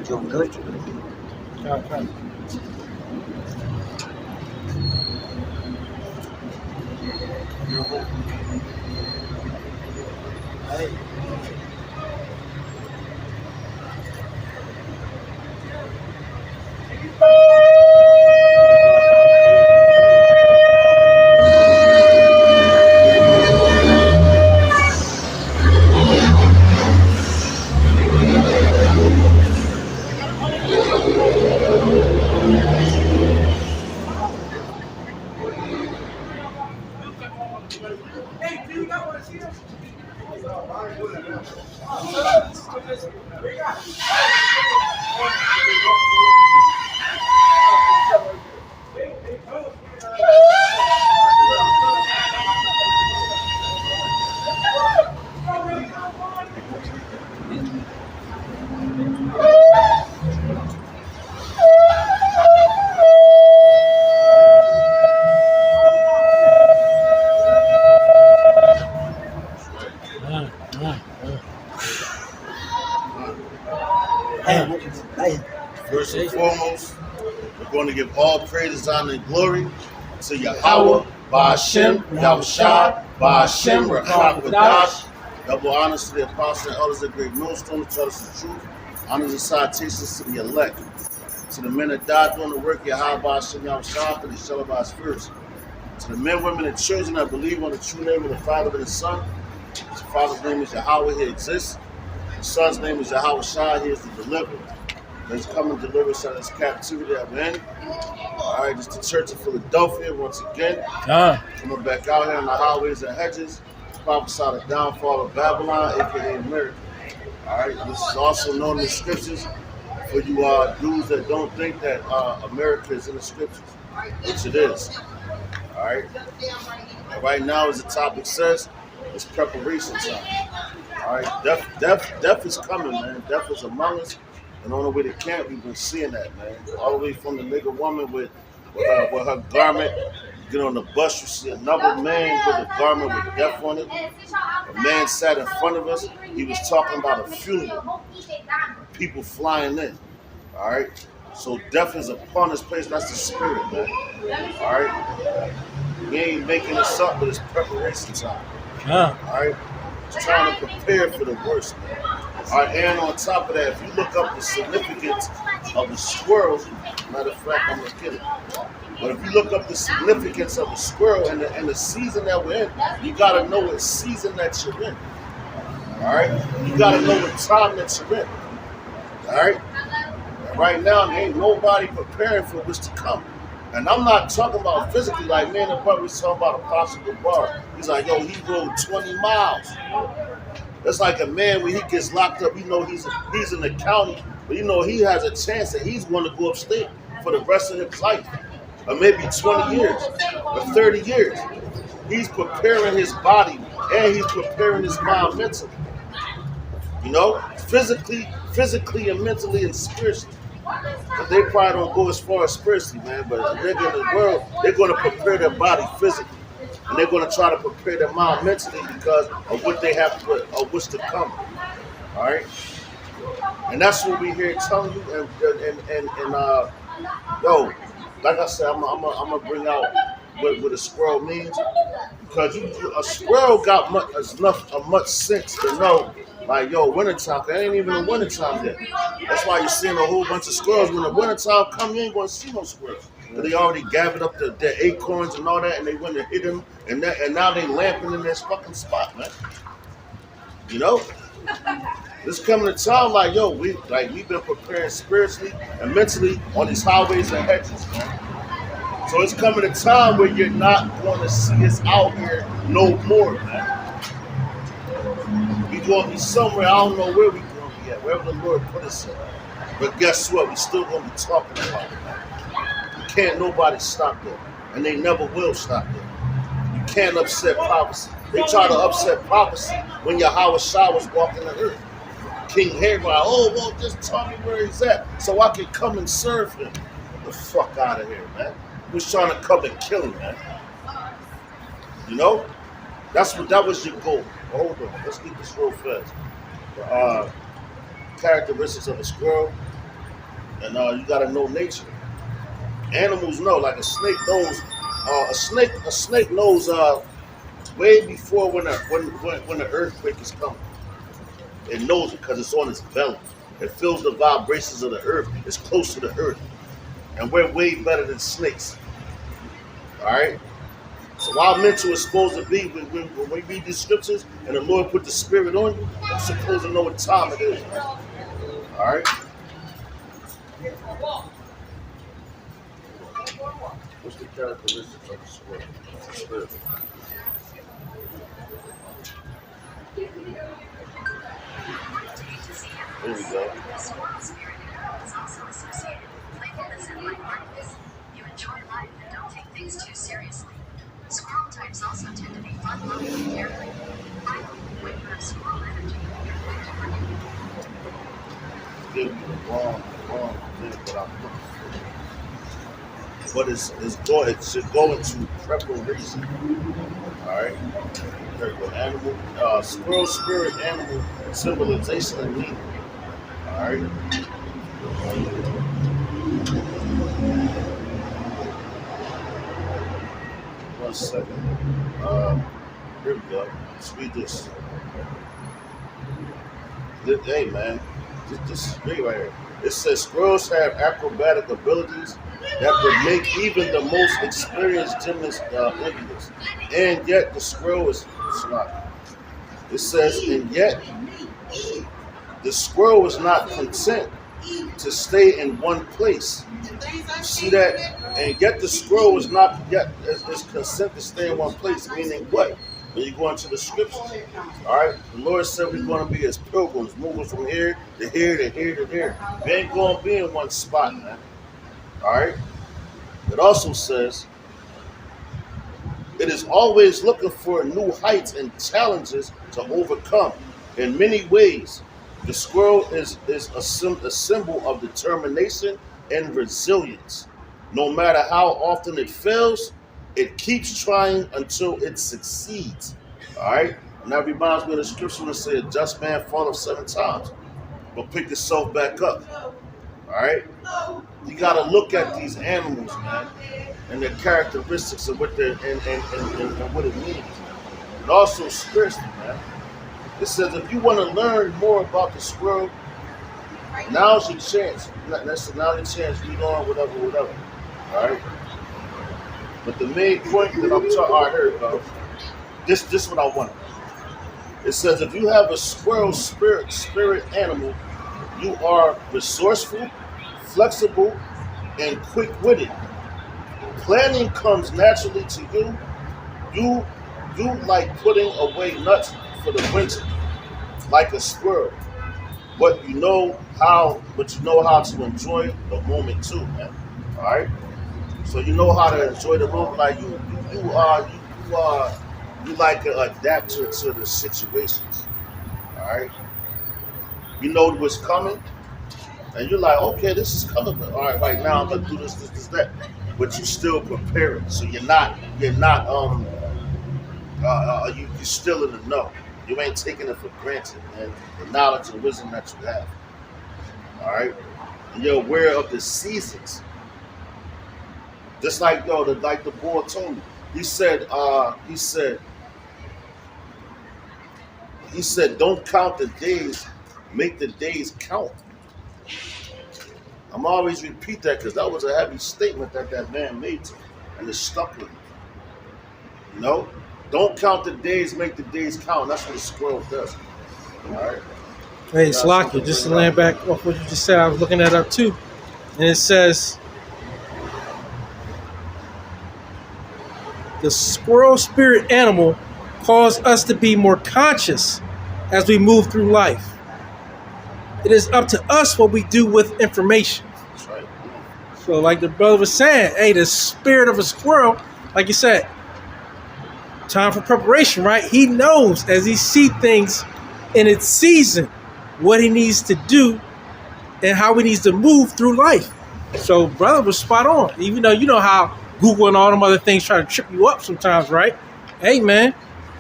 Doing good. Hey. First and foremost, we're going to give all praises, honor, and glory to Yahweh, Ba'ashem, Yahushua, Ba'ashem, Rachak, double honors to the apostles and elders of great millstone, to tell us the truth, honors and salutations to the elect, to the men that died doing the work, Yahweh, Ba'ashem, Yahushua, to the Shalabah spirits, to the men, women, and children that believe on the true name of the Father and the Son. His Father's name is Yahweh, he exists. The Son's name is Yahushua, he is the deliverer. Let's come and deliver us out of this captivity that we're in. All right, it's the Church of Philadelphia once again. Coming back out here on the highways and hedges, prophesy the downfall of Babylon, aka America. All right, this is also known in the scriptures for you dudes that don't think that America is in the scriptures, which it is. All right, and right now, as the topic says, it's preparation time. All right, death is coming, man. Death is among us. And on the way to camp, we've been seeing that, man. All the way from the nigga woman with her garment. You get on the bus, you see another man with a garment with death on it. A man sat in front of us. He was talking about a funeral. People flying in. All right? So death is upon this place. That's the spirit, man. All right? We ain't making this up, but it's preparation time. All right? Just trying to prepare for the worst, man. All right, and on top of that, if you look up the significance of the squirrel, matter of fact, I'm going to get it. But if you look up the significance of the squirrel and the season that we're in, you got to know what season that you're in. All right? You got to know what time that you're in. All right? And right now, there ain't nobody preparing for what's to come. And I'm not talking about physically, like me and the brother was talking about Apostle Gabar. He's like, yo, he rode 20 miles. That's like a man when he gets locked up, you know he's in the county, but you know he has a chance that he's going to go upstate for the rest of his life. Or maybe 20 years or 30 years. He's preparing his body and he's preparing his mind mentally. You know, physically and mentally and spiritually. But they probably don't go as far as spiritually, man. But the nigga in the world, they're going to prepare their body physically. And they're going to try to prepare their mind mentally because of what they have to, of what's to come. All right? And that's what we here telling you. And yo, like I said, I'm going to bring out what a squirrel means. Because a squirrel got much sense to know, like, yo, wintertime, it ain't even the wintertime yet. That's why you're seeing a whole bunch of squirrels. When the wintertime come, you ain't going to see no squirrels. They already gathered up their acorns and all that, and they went and hit them, and now they lamping in this fucking spot, man. You know, this coming a time like, yo, we've been preparing spiritually and mentally on these highways and hedges, man. So it's coming a time where you're not going to see us out here no more, man. We're going to be somewhere, I don't know where we're going to be be at, wherever the Lord put us in. But guess what? We still gonna be talking about it. You can't nobody stop that. And they never will stop that. You can't upset prophecy. They try to upset prophecy when Yahweh Shah was walking the earth. King Herod, oh, well, just tell me where he's at so I can come and serve him. Get the fuck out of here, man. He was trying to come and kill him, man. You know? That was your goal. Hold on, let's get this real fast. Characteristics of a squirrel, and you gotta know nature. Animals know, like a snake knows. A snake knows way before when the earthquake is coming. It knows it because it's on its belly. It feels the vibrations of the earth. It's close to the earth, and we're way better than snakes. All right. So our mental is supposed to be when we read these scriptures and the Lord put the Spirit on you. You're supposed to know what time it is. Man. All right. What's the characteristics of the spirit? There we go. The squirrel spirit is also associated with playfulness and lightheartedness. You enjoy life and don't take things too seriously. Squirrel types also tend to be fun-loving and carefree. Finally, when you have squirrel energy, you're quick to forgive. Give me the wrong thing that I'm looking for. But it should go into preparation. Alright? There we go. Animal, squirrel spirit, animal, civilization, and meaning. Alright? One second. Here we go. Let's read this. Hey, man. This is great right here. It says squirrels have acrobatic abilities that would make even the most experienced gymnast envious. And yet the squirrel is not. It says, and yet the squirrel is not content to stay in one place. You see that? And yet the squirrel is not yet is content to stay in one place. Meaning what? When you go into the scriptures, all right, the Lord said we're going to be as pilgrims, moving from here to here to here to here. We ain't going to be in one spot, man. All right. It also says it is always looking for new heights and challenges to overcome. In many ways, the squirrel is a symbol of determination and resilience. No matter how often it fails, it keeps trying until it succeeds. All right? And that reminds me of the scripture that said, a just man falleth 7 times, but pick yourself back up. All right? You got to look at these animals, man, and their characteristics and what and what it means. And also spiritually, man. It says if you want to learn more about the squirrel, now's your chance. Now's your chance. Read on, whatever. All right? But the main point that I'm talking about here, bro, this is what I want. It says if you have a squirrel spirit animal, you are resourceful, flexible, and quick-witted. Planning comes naturally to you. You like putting away nuts for the winter, like a squirrel. But you know how to enjoy the moment too, man. All right. So you know how to enjoy the moment, like you like an adapter to the situations. All right. You know what's coming, and you're like, okay, this is coming. But all right now I'm gonna do this, that. But you still preparing, so you're still in the know. You ain't taking it for granted, man. The knowledge and wisdom that you have. All right. And you're aware of the seasons. Just like the boy told me. He said, don't count the days, make the days count. I'm always repeat that because that was a heavy statement that man made to me, and it stuck with me. You know, don't count the days, make the days count. That's what a squirrel does. All right. Hey, Slocky, just to land back off what you just said, I was looking that up too, and it says the squirrel spirit animal cause us to be more conscious as we move through life. it is up to us what we do with information. That's right. So like the brother was saying, hey, the spirit of a squirrel, like you said, time for preparation, right? He knows as he see things in its season, what he needs to do and how he needs to move through life. So brother was spot on. Even though you know how Google and all them other things try to trip you up sometimes, right? Hey man,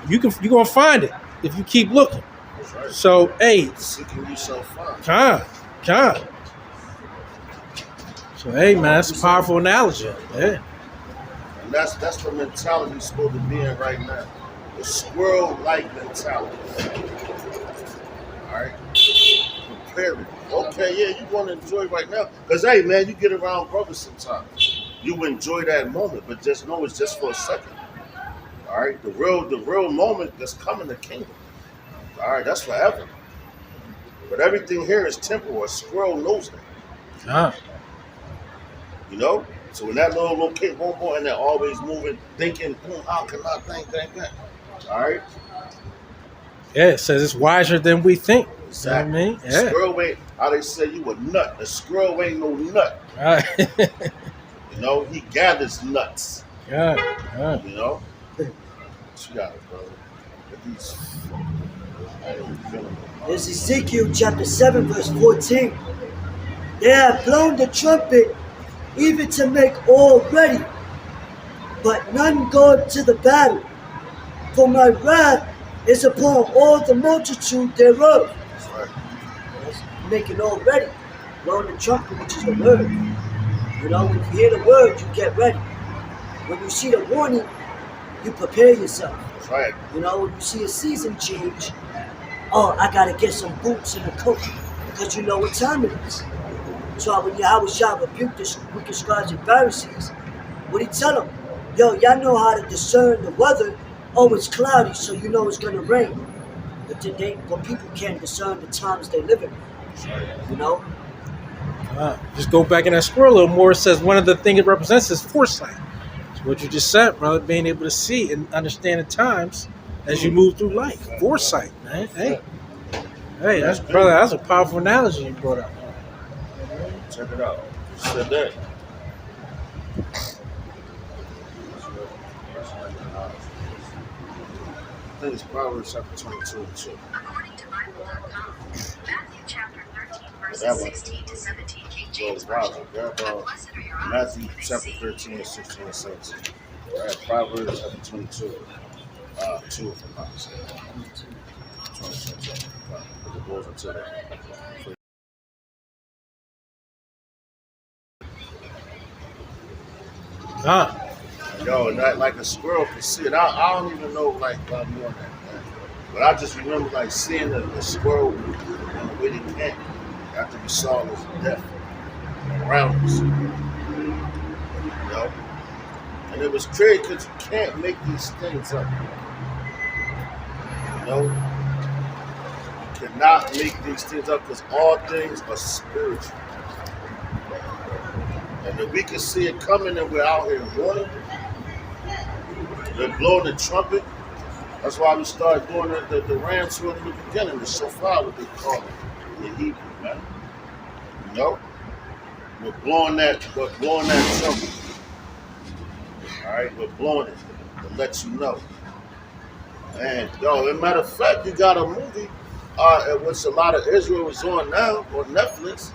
you're gonna find it if you keep looking. That's right. So hey, Seeking you shall find. Con. So hey man, that's a powerful analogy. Yeah. And that's the mentality you're supposed to be in right now. The squirrel-like mentality. All right? Prepare it. Okay, yeah, you want to enjoy right now. Because, hey, man, you get around brothers sometimes. You enjoy that moment, but just know it's just for a second. All right? The real moment that's coming to kingdom. All right? That's forever. But everything here is temporal. A squirrel knows that. Con. You know? So when that little kid won't go and they're always moving, thinking, how can I think. All right? Yeah, it says it's wiser than we think. Exactly. You know what I mean? Yeah. Squirrel ain't, how they say you a nut. A squirrel ain't no nut. All right. You know, he gathers nuts. Yeah. You know? What you got it, brother? Look at these. I ain't feeling it. There's Ezekiel chapter 7, verse 14. They have blown the trumpet even to make all ready, but none go to the battle. For my wrath is upon all the multitude thereof. That's right. That's making all ready. Blowing the trumpet, which is the word. You know, when you hear the word, you get ready. When you see the warning, you prepare yourself. That's right. You know, when you see a season change, oh, I gotta get some boots and a coat, because you know what time it is. So when Yahweh rebuked the wicked scribes and Pharisees, what did he tell them? Yo, y'all know how to discern the weather. Oh, it's cloudy, so you know it's gonna rain. But today, but people can't discern the times they live in. You know? Just go back in that squirrel a little more. It says one of the things it represents is foresight. So what you just said, brother, being able to see and understand the times as you move through life. Foresight, man. Hey, that's brother. That's a powerful analogy you brought up. Check it out. You said that. I think it's Proverbs chapter 22 and 2. According to Bible.com, Matthew chapter 13, verses That one. 16 to 17, King So James it's Version. Bible. Grab But blessed are your eyes Matthew when they chapter see, 13, 16, and 17. All right, Proverbs chapter 22, 2 if I'm not mistaken. 22. It goes into that. Yo, and that, like a squirrel can see it. I don't even know like why I'm doing that, man. But I just remember like seeing the squirrel on the way they came after we saw this death around us. You know? And it was crazy because you can't make these things up. You know? You cannot make these things up because all things are spiritual. And if we can see it coming and we're out here warning, they're blowing the trumpet. That's why we started doing the ram sword in the beginning, the shofar, what they call it in Hebrew, man. You know? We're blowing that trumpet. All right, we're blowing it to let you know. And yo, as a matter of fact, you got a movie, which a lot of Israel is on now on Netflix.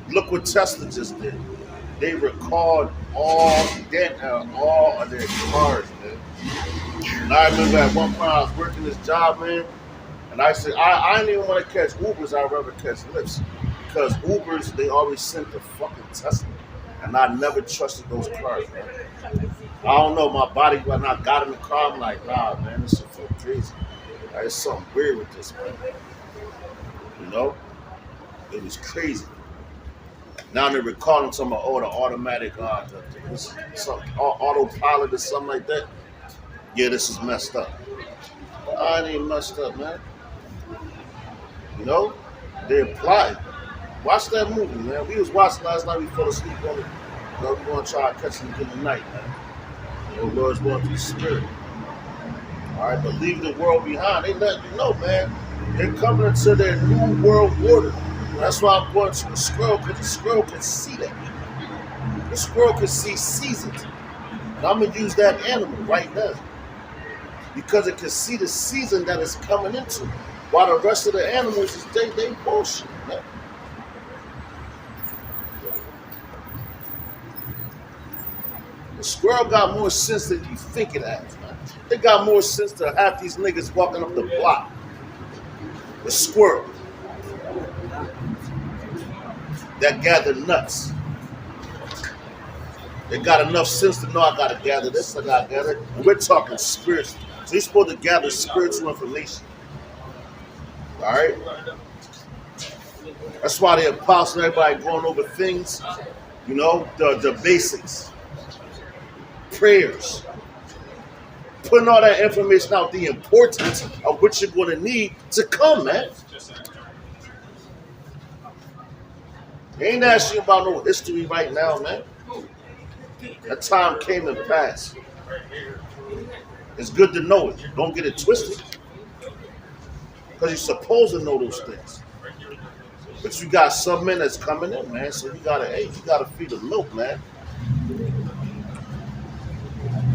Look what Tesla just did. They record all of their cars, man. And I remember at one point I was working this job, man, and I said I didn't even want to catch Ubers. I'd rather catch Lyfts because Ubers they always sent the fucking Tesla, and I never trusted those cars, man. I don't know, my body when I got in the car, I'm like, nah, man, this shit feel crazy. There's something weird with this, man. You know, it was crazy. Now they're recording some of the automatic, some autopilot or something like that. Yeah, this is messed up. I ain't messed up, man. You know, they're plotting. Watch that movie, man. We was watching last night. We fell asleep on it. You know, we're gonna try to catch it again tonight, man. You know, Lord's going through the spirit. All All right, but leave the world behind. They letting you know, man. They're coming into their new world order. That's why I'm going to the scroll, because the scroll can see that. The scroll can see seasons. And I'm going to use that animal right now. Because it can see the season that it's coming into. While the rest of the animals, is they bullshit, man. The squirrel got more sense than you think it has, man. It got more sense to have these niggas walking up the block. The squirrel that gather nuts. They got enough sense to know I gotta gather this, I gotta gather it. And we're talking spiritual. So you're supposed to gather spiritual information. Alright? That's why the apostle and everybody going over things, you know, the basics. Prayers. Putting all that information out, the importance of what you're going to need to come, man. They ain't asking about no history right now, man. That time came and passed. It's good to know it. Don't get it twisted. Because you're supposed to know those things. But you got some men that's coming in, man. So you gotta feed them milk, man.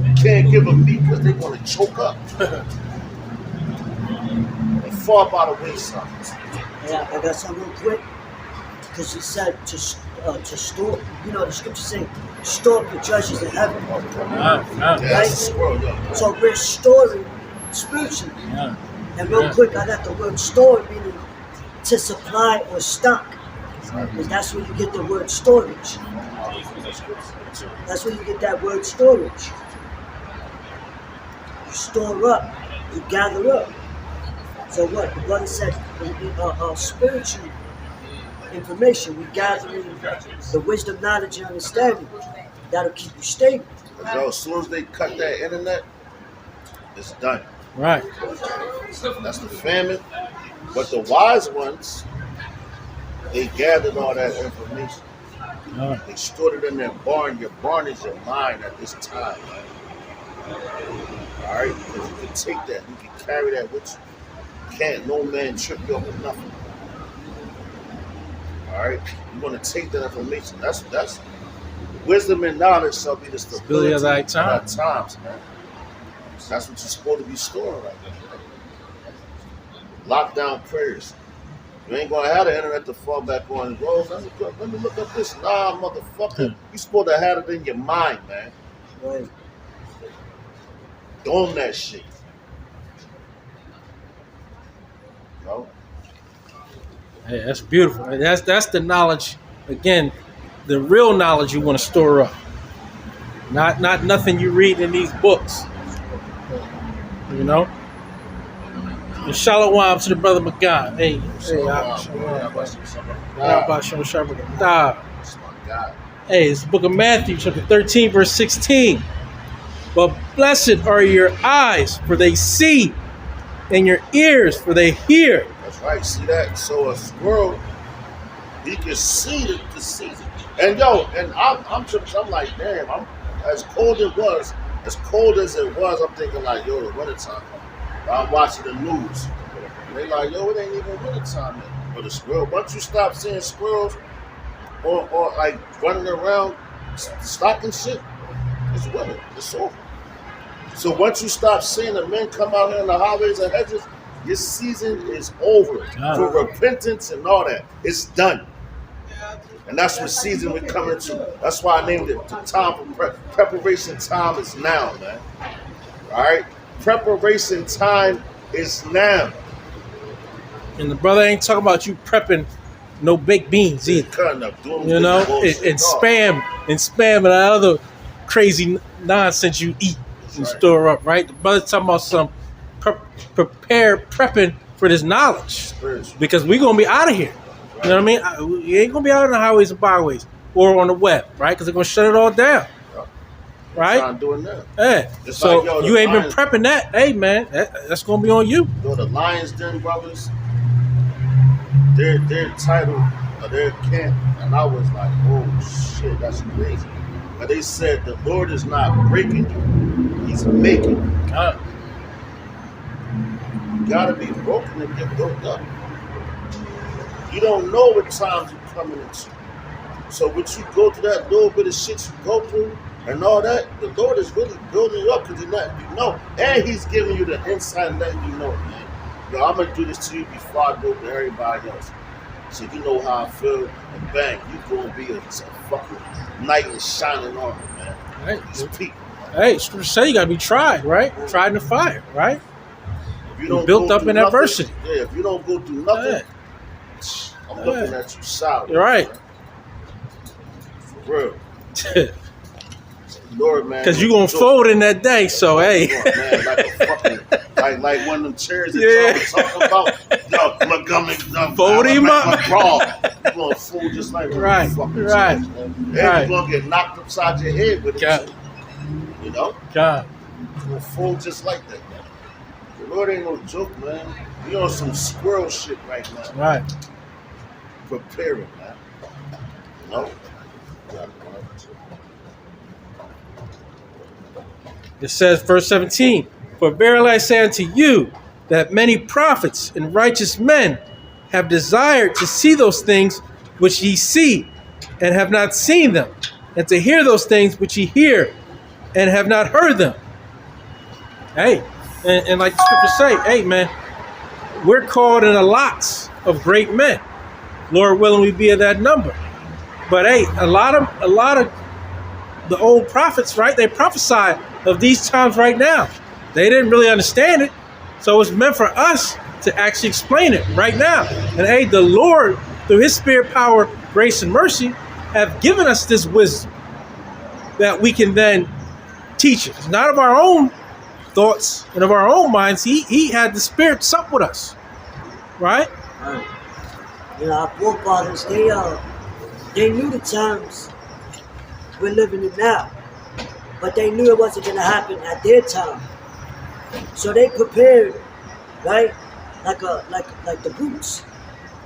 You can't give them meat because they're gonna choke up. And fall by the wayside. Yeah, I got something real quick. Because he said to store, you know, the scripture saying, store up the treasures in heaven. Right? So we're storing spiritually. Yeah. And real quick, I got the word store meaning to supply or stock. Because that's where you get the word storage. That's where you get that word storage. You store up, you gather up. So what? The brother said, spiritual information, we gathering the wisdom, knowledge, and understanding. That'll keep you stable. Yo, as soon as they cut that internet, it's done. Right. That's the famine. But the wise ones, they gathered all that information. Right. They stored it in their barn. Your barn is your mind at this time, man. All right? Because you can take that, you can carry that with you. Can't no man trip you up with nothing. All right? You're going to take that information. That's wisdom and knowledge shall be the stability of thy our times, man. That's what you're supposed to be storing right now. Lockdown prayers. You ain't gonna have the internet to fall back on. Rose, let me look up this. Nah, motherfucker. You supposed to have it in your mind, man. Right. Own that shit. No? Hey, that's beautiful. That's the knowledge. Again, the real knowledge you want to store up. Not nothing you read in these books. You know? And shalom to the brother McGon. Hey, hey, it's the book of Matthew, chapter 13, verse 16. But blessed are your eyes, for they see, and your ears, for they hear. That's right. See that? So a squirrel, he can see the season. And yo, and I'm like, damn, as cold as it was, I'm thinking like, yo, the wintertime. I'm watching the news. And they like, yo, it ain't even wintertime yet. But the squirrel, once you stop seeing squirrels or like running around stocking shit, it's winter. It's over. So once you stop seeing the men come out here in the highways and hedges, your season is over. For repentance and all that. It's done. And that's what season we're coming to. That's why I named it the time for preparation time is now, man. All right? Preparation time is now. And the brother ain't talking about you prepping no baked beans either. Cutting up, doing you know, and spam and that other crazy nonsense you eat and store up, right? The brother's talking about some prepping for this knowledge. Because we're going to be out of here. You know what I mean? You ain't going to be out on the highways and byways or on the web, right? Because they're going to shut it all down. Right? I'm doing that. Yeah. So like, you ain't been prepping that. Hey, man, that's going to be on you. Yo, the Lions Den brothers, their title, their camp, and I was like, oh, shit, that's crazy. But they said the Lord is not breaking you. He's making you. You gotta be broken and get built up. You don't know what times you're coming into. So what you go through, that little bit of shit you go through and all that, the Lord is really building you up because He's letting you know. And He's giving you the insight and letting you know, man. Yo, I'm gonna do this to you before I go to everybody else. So you know how I feel, and bang, you gonna be a fucking knight in shining armor, man. Right. These people. Hey, Scripture say you gotta be tried, right? Tried in the fire, right? If you don't Built go up through in nothing, adversity. Yeah, if you don't go through nothing, I'm looking at you sour. You're right. Man. For real. Lord, man. Because you're gonna fold in that day, so hey. Man, like a fucking, like one of them chairs that Yeah. talking about. Yo, look, I'm Fold him up. Raw. You're gonna fold just like one Right, of them fucking right, chairs, man. And right. you're gonna get knocked upside your head with it. God. Too. You know? God. You're gonna fold just like that, man. The Lord ain't no joke, man. You on some squirrel shit right now. Right. Preparing, man. You know? It says, verse 17, for verily I say unto you, that many prophets and righteous men have desired to see those things which ye see, and have not seen them, and to hear those things which ye hear, and have not heard them. Hey, and like the scriptures say, hey man, we're called in a lots of great men. Lord willing, we be of that number. But hey, a lot of the old prophets, right? They prophesied of these times right now. They didn't really understand it. So it's meant for us to actually explain it right now. And hey, the Lord, through His Spirit, power, grace, and mercy, have given us this wisdom that we can then teach it. It's not of our own thoughts and of our own minds. He had the Spirit sup with us. Right? You know, our forefathers, they knew the times we're living in now, but they knew it wasn't going to happen at their time. So they prepared, right? Like the roots.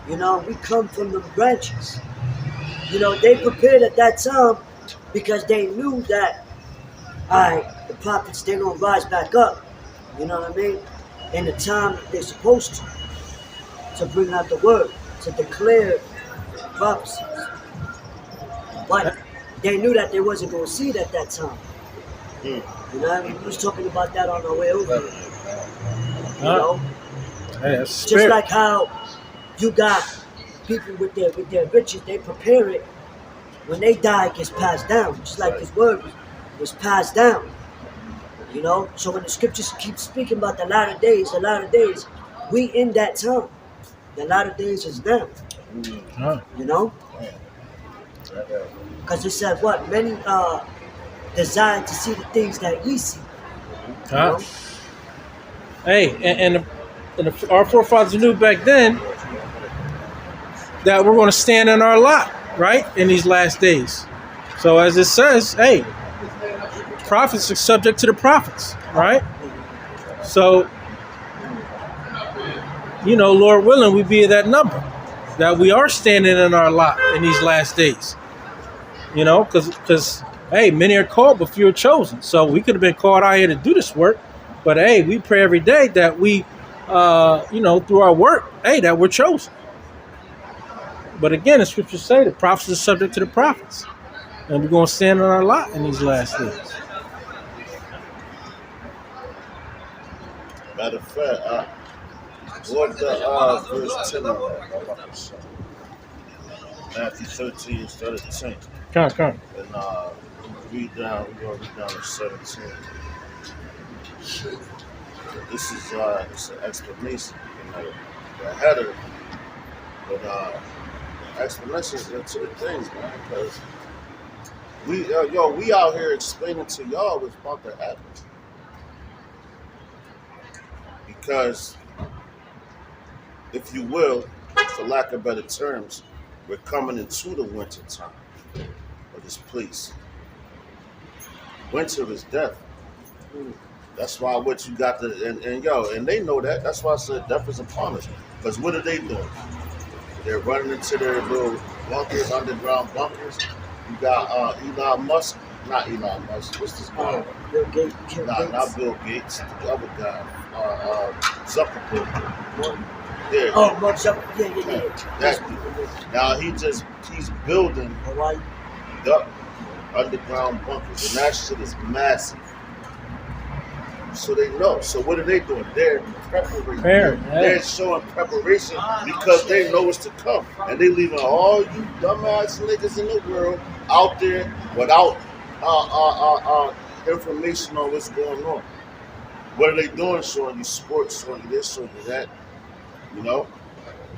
You know, we come from the branches. You know, they prepared at that time because they knew that, all right, the prophets, they're going to rise back up. You know what I mean? In the time that they're supposed to bring out the word, to declare prophecies. But they knew that they wasn't going to see it at that time. You know, I mean, we was talking about that on our way over here. You know? Hey, that's Just like how you got people with their riches, they prepare it. When they die, it gets passed down. Just like His word was passed down. You know? So when the scriptures keep speaking about the latter days, we in that time. The latter days is now. You know? Because it said what? Many desire to see the things that ye see. You know? Hey, and our forefathers knew back then that we're going to stand in our lot, right, in these last days. So as it says, hey, prophets are subject to the prophets, right? So, you know, Lord willing, we be of that number, that we are standing in our lot in these last days. You know, because hey, many are called, but few are chosen. So we could have been called out here to do this work. But hey, we pray every day that we, you know, through our work, hey, that we're chosen. But again, the scriptures say the prophets are subject to the prophets. And we're going to stand on our lot in these last days. Matter of fact, what the verse 10 of that? Matthew 13, start at 10. Come. And we're going to read down to 17. This is it's an explanation, you know, the header, but explanations into the things, man, because we out here explaining to y'all what's about to happen. Because, if you will, for lack of better terms, we're coming into the winter time of this place. Winter is death. That's why what you got and they know that. That's why I said death is upon us. Because what are they doing? They're running into their little bunkers, underground bunkers. You got Elon Musk, not Elon Musk. What's this guy? Bill Gates. Bill Nah, Gates. not Bill Gates. The other guy, Zuckerberg. One. Yeah. Oh, Mark Zuckerberg. Yeah. That dude. Now he's building Hawaii. the underground bunkers, and that shit is massive. So they know. So what are they doing? They're preparing. They're showing preparation because they know what's to come, and they leaving all you dumbass niggas in the world out there without information on what's going on. What are they doing? Showing you sports, showing you this, showing you that. You know.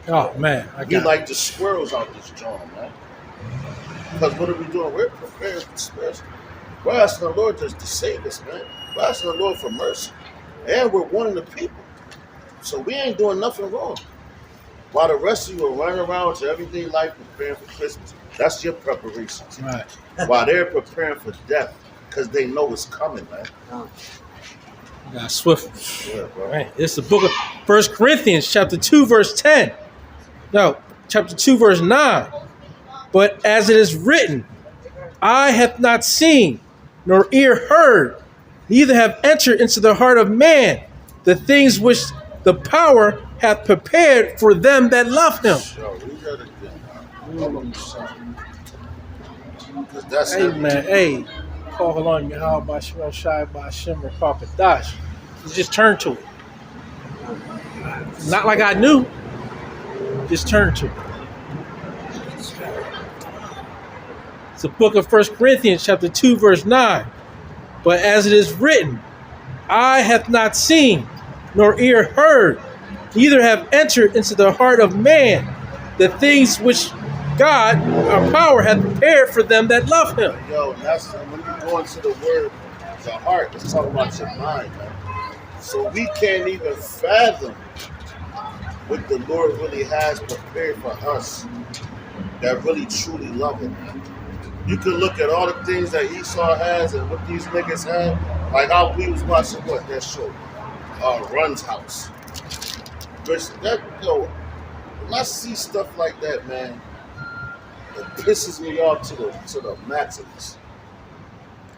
Oh man, We like the squirrels out this joint, man. Because what are we doing? We're preparing for spiritual. We're asking the Lord just to save us, man. We're asking the Lord for mercy. And we're warning the people. So we ain't doing nothing wrong. While the rest of you are running around with your everyday life preparing for Christmas, that's your preparations. Right. While they're preparing for death, because they know it's coming, man. Got swift. Yeah, bro. Right. It's the book of 1 Corinthians, chapter 2, verse 10. No, chapter 2, verse 9. But as it is written, eye hath not seen, nor ear heard, neither have entered into the heart of man the things which the power hath prepared for them that love him. Yo, we got it again. Because that's Hey man, hey, call on Yahweh by Shemel Shai by Shimmer Papadash. Just turn to it. Not like I knew. Just turn to it. It's the book of 1 Corinthians, chapter 2, verse 9. But as it is written, eye hath not seen, nor ear heard, neither have entered into the heart of man the things which God, our power, hath prepared for them that love him. Yo, that's when you go into the word, the heart, it's talking about your mind, man. So we can't even fathom what the Lord really has prepared for us that really truly love him, man. You can look at all the things that Esau has and what these niggas have. Like we was watching that show, Run's House. Which when I see stuff like that, man, it pisses me off to the maximum.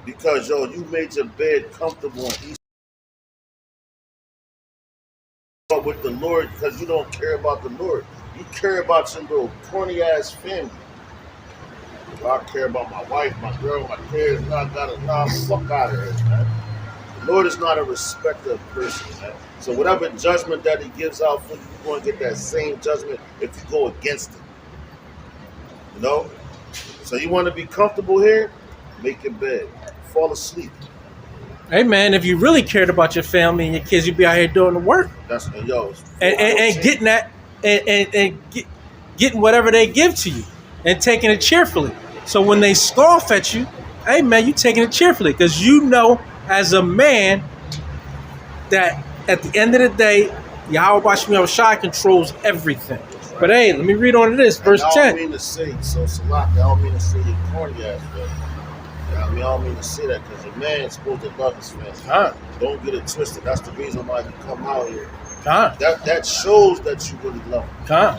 Because you made your bed comfortable and easy with the Lord because you don't care about the Lord. You care about your little corny ass family. I care about my wife, my girl, my kids, and I gotta fuck out of here, man. The Lord is not a respecter of persons, man. So whatever judgment that he gives out for you, you're going to get that same judgment if you go against it. You know? So you want to be comfortable here? Make your bed. Fall asleep. Hey man, if you really cared about your family and your kids, you'd be out here doing the work. That's and getting that and getting whatever they give to you and taking it cheerfully. So when they scoff at you, hey man, you taking it cheerfully because you know as a man that at the end of the day, Yahweh Bashmi Shai controls everything. But hey, let me read on to this, verse 10. I don't mean to say, Salak, I don't mean to say you're corny ass, but I don't mean to say that because a man's supposed to love his family. Don't get it twisted. That's the reason why you come out here. That shows that you really love him.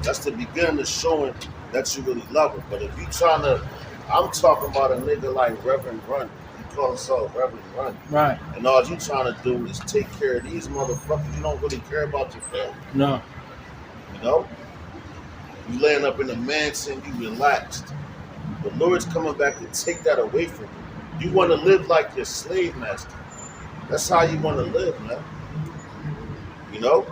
That's the beginning of showing that you really love him. But if you I'm talking about a nigga like Reverend Run. You call himself Reverend Run. Right. And all you trying to do is take care of these motherfuckers. You don't really care about your family. No. You know? You laying up in the mansion, you relaxed. The Lord's coming back to take that away from you. You want to live like your slave master. That's how you want to live, man. You know?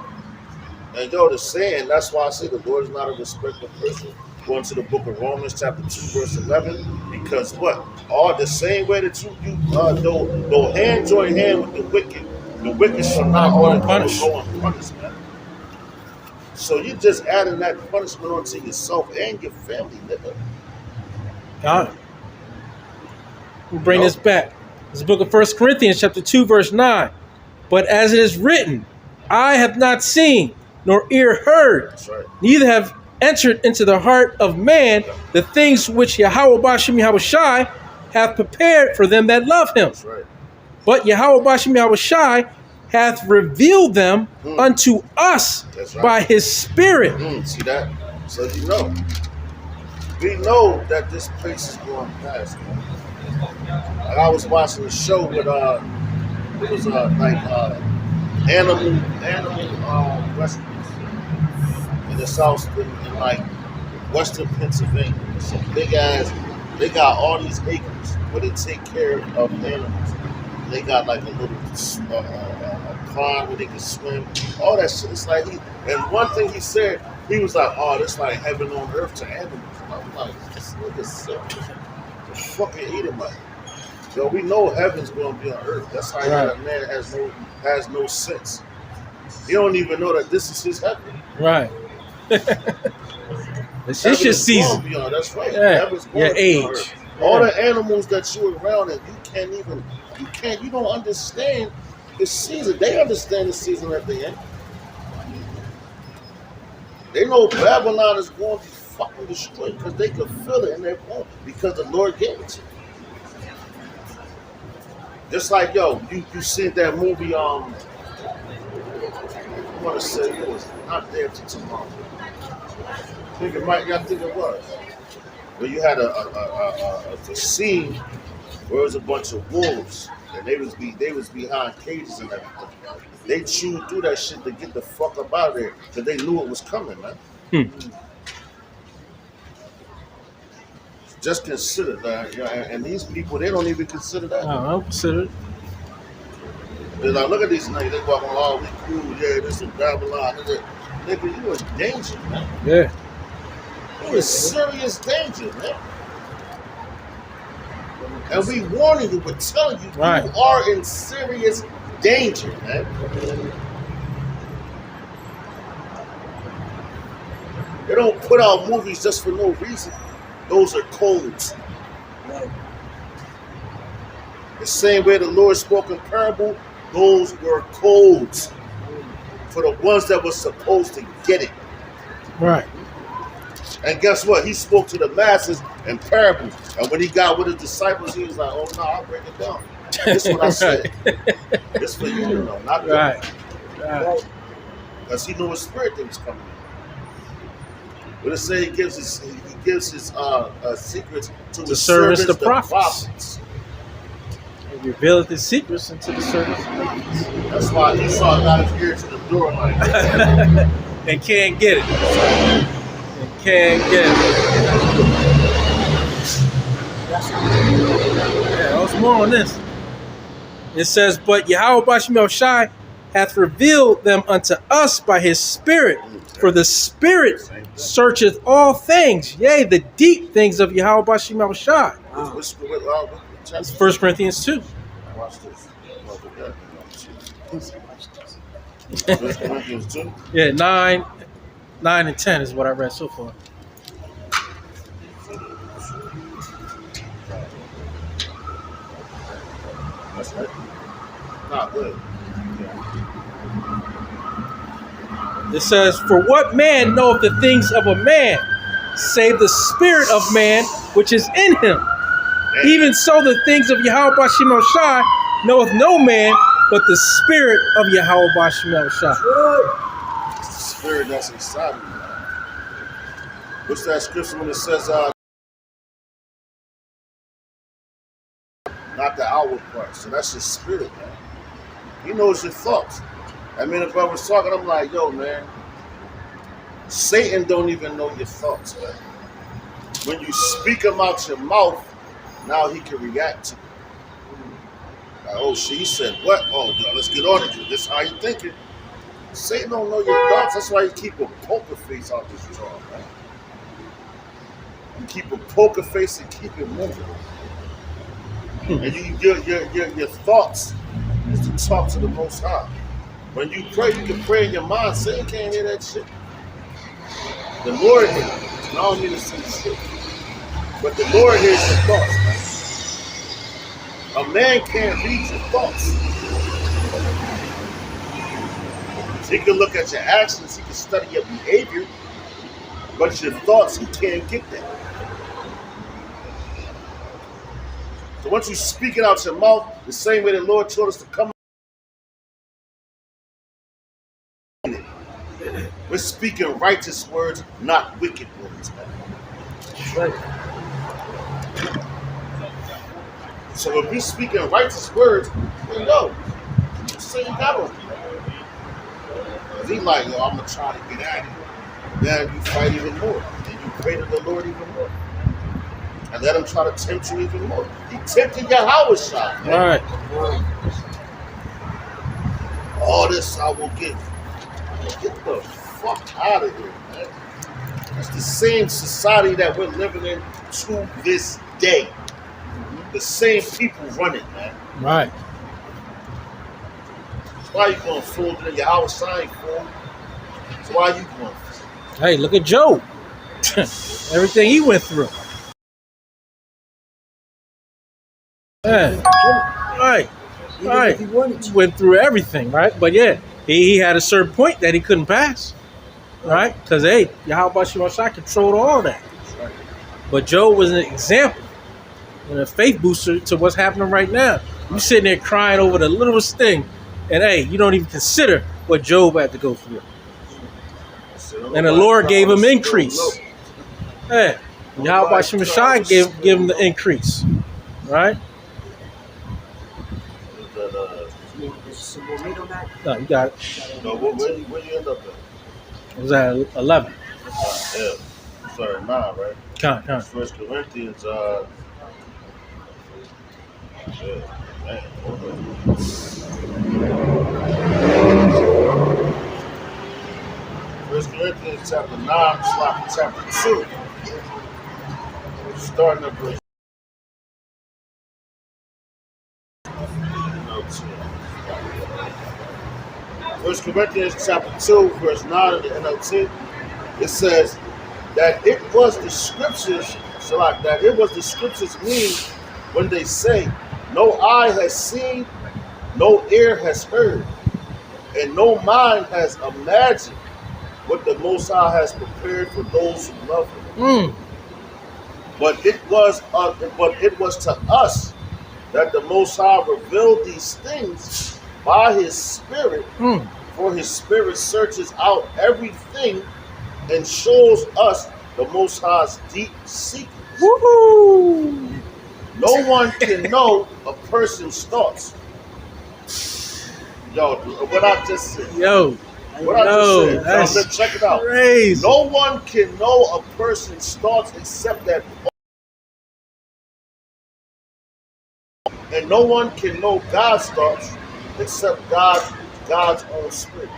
And the saying, that's why I say the Lord is not a respecter of person. Going to the book of Romans, chapter 2, verse 11. Because what? All the same way that you don't hand join hand with the wicked shall not go unpunished, man. So you're just adding that punishment onto yourself and your family, nigga. God. We'll bring this back. It's the book of 1 Corinthians, chapter 2, verse 9. But as it is written, eye have not seen, nor ear heard, neither have entered into the heart of man the things which Yahweh Bashim Yahweh Shai hath prepared for them that love him. But Yahweh Bashim Yahweh Shai hath revealed them unto us by his Spirit. See that? So we know that this place is going past, man. Like I was watching a show with it was animal restaurants in the south in like western Pennsylvania. Some big ass. They got all these acres where they take care of animals. They got like a little pond where they can swim. All that shit. It's like and one thing he said, he was like, "Oh, this like heaven on earth to animals." And I'm like, "This nigga serious? The fucking Edomite." Yo, we know heaven's gonna be on earth. That's how that man has no sense. He don't even know that this is his heaven. Right. It's just your season. That's right. Yeah. Your age. All the animals that you're around and you don't understand the season. They understand the season that they in. They know Babylon is going to be fucking destroyed because they can feel it in their bones because the Lord gave it to them. Just like, yo, you seen that movie, I want to say it was Not There Till Tomorrow. I think it was. Where you had a scene where it was a bunch of wolves and they was behind cages and everything. They chewed through that shit to get the fuck up out of there because they knew it was coming, man. Just consider that, and these people, they don't even consider that. I don't consider it. They're like, look at these niggas, they walking, oh, we cool, yeah, this is Babylon. Nigga, you in danger, man. Yeah. You in serious danger, man. And we warning you, we're telling you, you are in serious danger, man. They don't put out movies just for no reason. Those are codes. Right. The same way the Lord spoke in parable, those were codes for the ones that were supposed to get it. Right. And guess what? He spoke to the masses in parables. And when he got with his disciples, he was like, oh, no, I'll break it down. This is what I said. This for you to know, not them. Right. Because he knew his spirit that was coming in. But it say he gives his secrets to the servants, the prophets. He revealed his secrets into the servants of the prophets. That's why Esau got his ear to the door like that. And can't get it. Can't get it. Yeah, there's more on this. It says, but Yahweh Bashim Shai hath revealed them unto us by his spirit. For the spirit searcheth all things, yea, the deep things of Yahweh Bashim Shai. That's 1 Corinthians 2. Watch this. 1 Corinthians 2? Yeah, 9 and 10 is what I read so far. That's right. Not good. It says, for what man knoweth the things of a man, save the spirit of man which is in him? Man. Even so the things of Yahweh Bashim Shai knoweth no man but the spirit of Yahweh Bashim Shai. It's the spirit that's inside of you. What's that scripture when it says, not the outward part? So that's your spirit, man. He knows your thoughts. I mean, if I was talking, I'm like, yo, man, Satan don't even know your thoughts, man. When you speak them out your mouth, now he can react to you. Like, oh, shit, he said what? Oh, no, let's get on it. This is how you thinking. Satan don't know your thoughts. That's why you keep a poker face out this jaw, man. You keep a poker face and keep it moving. And your thoughts is to talk to the Most High. When you pray, you can pray in your mind. Satan can't hear that shit. The Lord hears it. And I don't mean to say shit. But the Lord hears your thoughts, man. A man can't read your thoughts. He can look at your actions, he can study your behavior, but your thoughts, he can't get that. So once you speak it out your mouth, the same way the Lord told us to come, we're speaking righteous words, not wicked words, man. That's right. So if we speaking righteous words, then yo, say you got on. Cause he like, yo, I'm gonna try to get at it. Then you fight even more. And you pray to the Lord even more. And let him try to tempt you even more. He tempted Yahweh shot. Right. All this I will give. Get the fuck out of here, man. It's the same society that we're living in to this day. The same people run it, man. Right. So why you going fool? Yahweh sign fool. So why you going? Hey, look at Job. Everything he went through. Yeah. Right. Even Right. if he wanted to. Went through everything, right? But yeah, he had a certain point that he couldn't pass. Right? Because hey, Yahweh Shai controlled all that. But Job was an example and a faith booster to what's happening right now. You sitting there crying over the littlest thing, and hey, you don't even consider what Job had to go through. And the Lord gave him increase. Hey, Yahweh Shai gave him the increase. Right? There's some more meat on that. No, you got it. No, where you end up at? It was at 11. Yeah. Sorry, 9, right? Con. 1 Corinthians, yeah, man. First Corinthians chapter 9, chapter 2. Starting at verse 1 Corinthians chapter 2, verse 9 of the NLT, it says that it was the scriptures, that it was the scriptures mean when they say, no eye has seen, no ear has heard, and no mind has imagined what the Most High has prepared for those who love Him. But it was to us that the Most High revealed these things by His Spirit, for His Spirit searches out everything and shows us the Most High's deep secrets. Woo-hoo! No one can know a person's thoughts. Yo, what I just said. Yo, What I just said. that's Check it out. crazy. No one can know a person's thoughts except that. And no one can know God's thoughts except God's own spirit.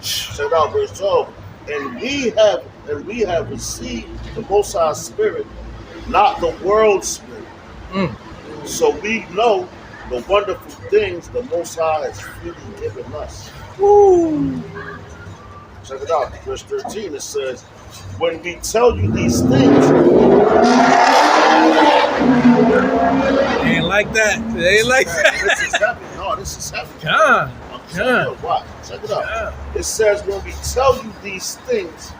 Check it out, verse 12. And we have received the Most High Spirit, not the world's spirit. So we know the wonderful things the Most High has freely given us. Woo. Check it out, verse 13. It says, when we tell you these things, Ain't like that. It ain't like that. this is heavy. No, this is heavy. Con. I'm telling you, watch. Check it out. It says, when we tell you these things,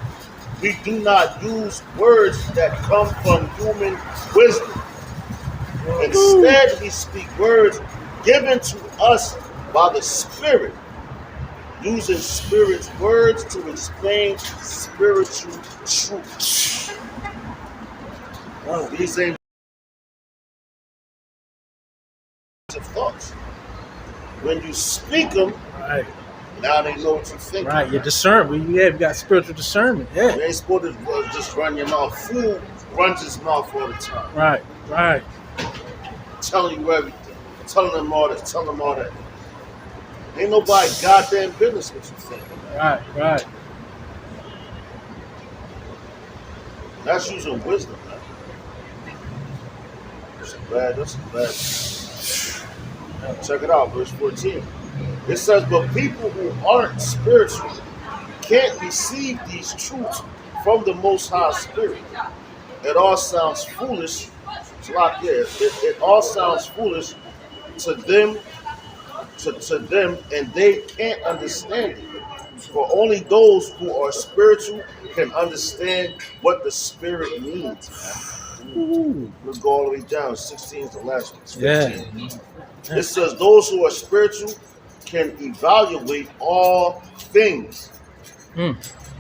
we do not use words that come from human wisdom. Instead, we speak words given to us by the Spirit, using Spirit's words to explain spiritual truth. These ain't thoughts. When you speak them, Right. now they know what you think. Right. Your discernment. Yeah, you got spiritual discernment. Yeah. You ain't supposed to just run your mouth. Fool runs his mouth all the time. Right. Telling you everything. Telling them all this. Telling them all that. Ain't nobody goddamn business what you think. Right. That's using wisdom, man. That's bad. Check it out, verse 14. It says, but people who aren't spiritual can't receive these truths from the Most High Spirit. It all sounds foolish. It all sounds foolish to them, and they can't understand it. For only those who are spiritual can understand what the Spirit means. We'll go all the way down. 16 is the last one. 15. Yeah. It says those who are spiritual can evaluate all things,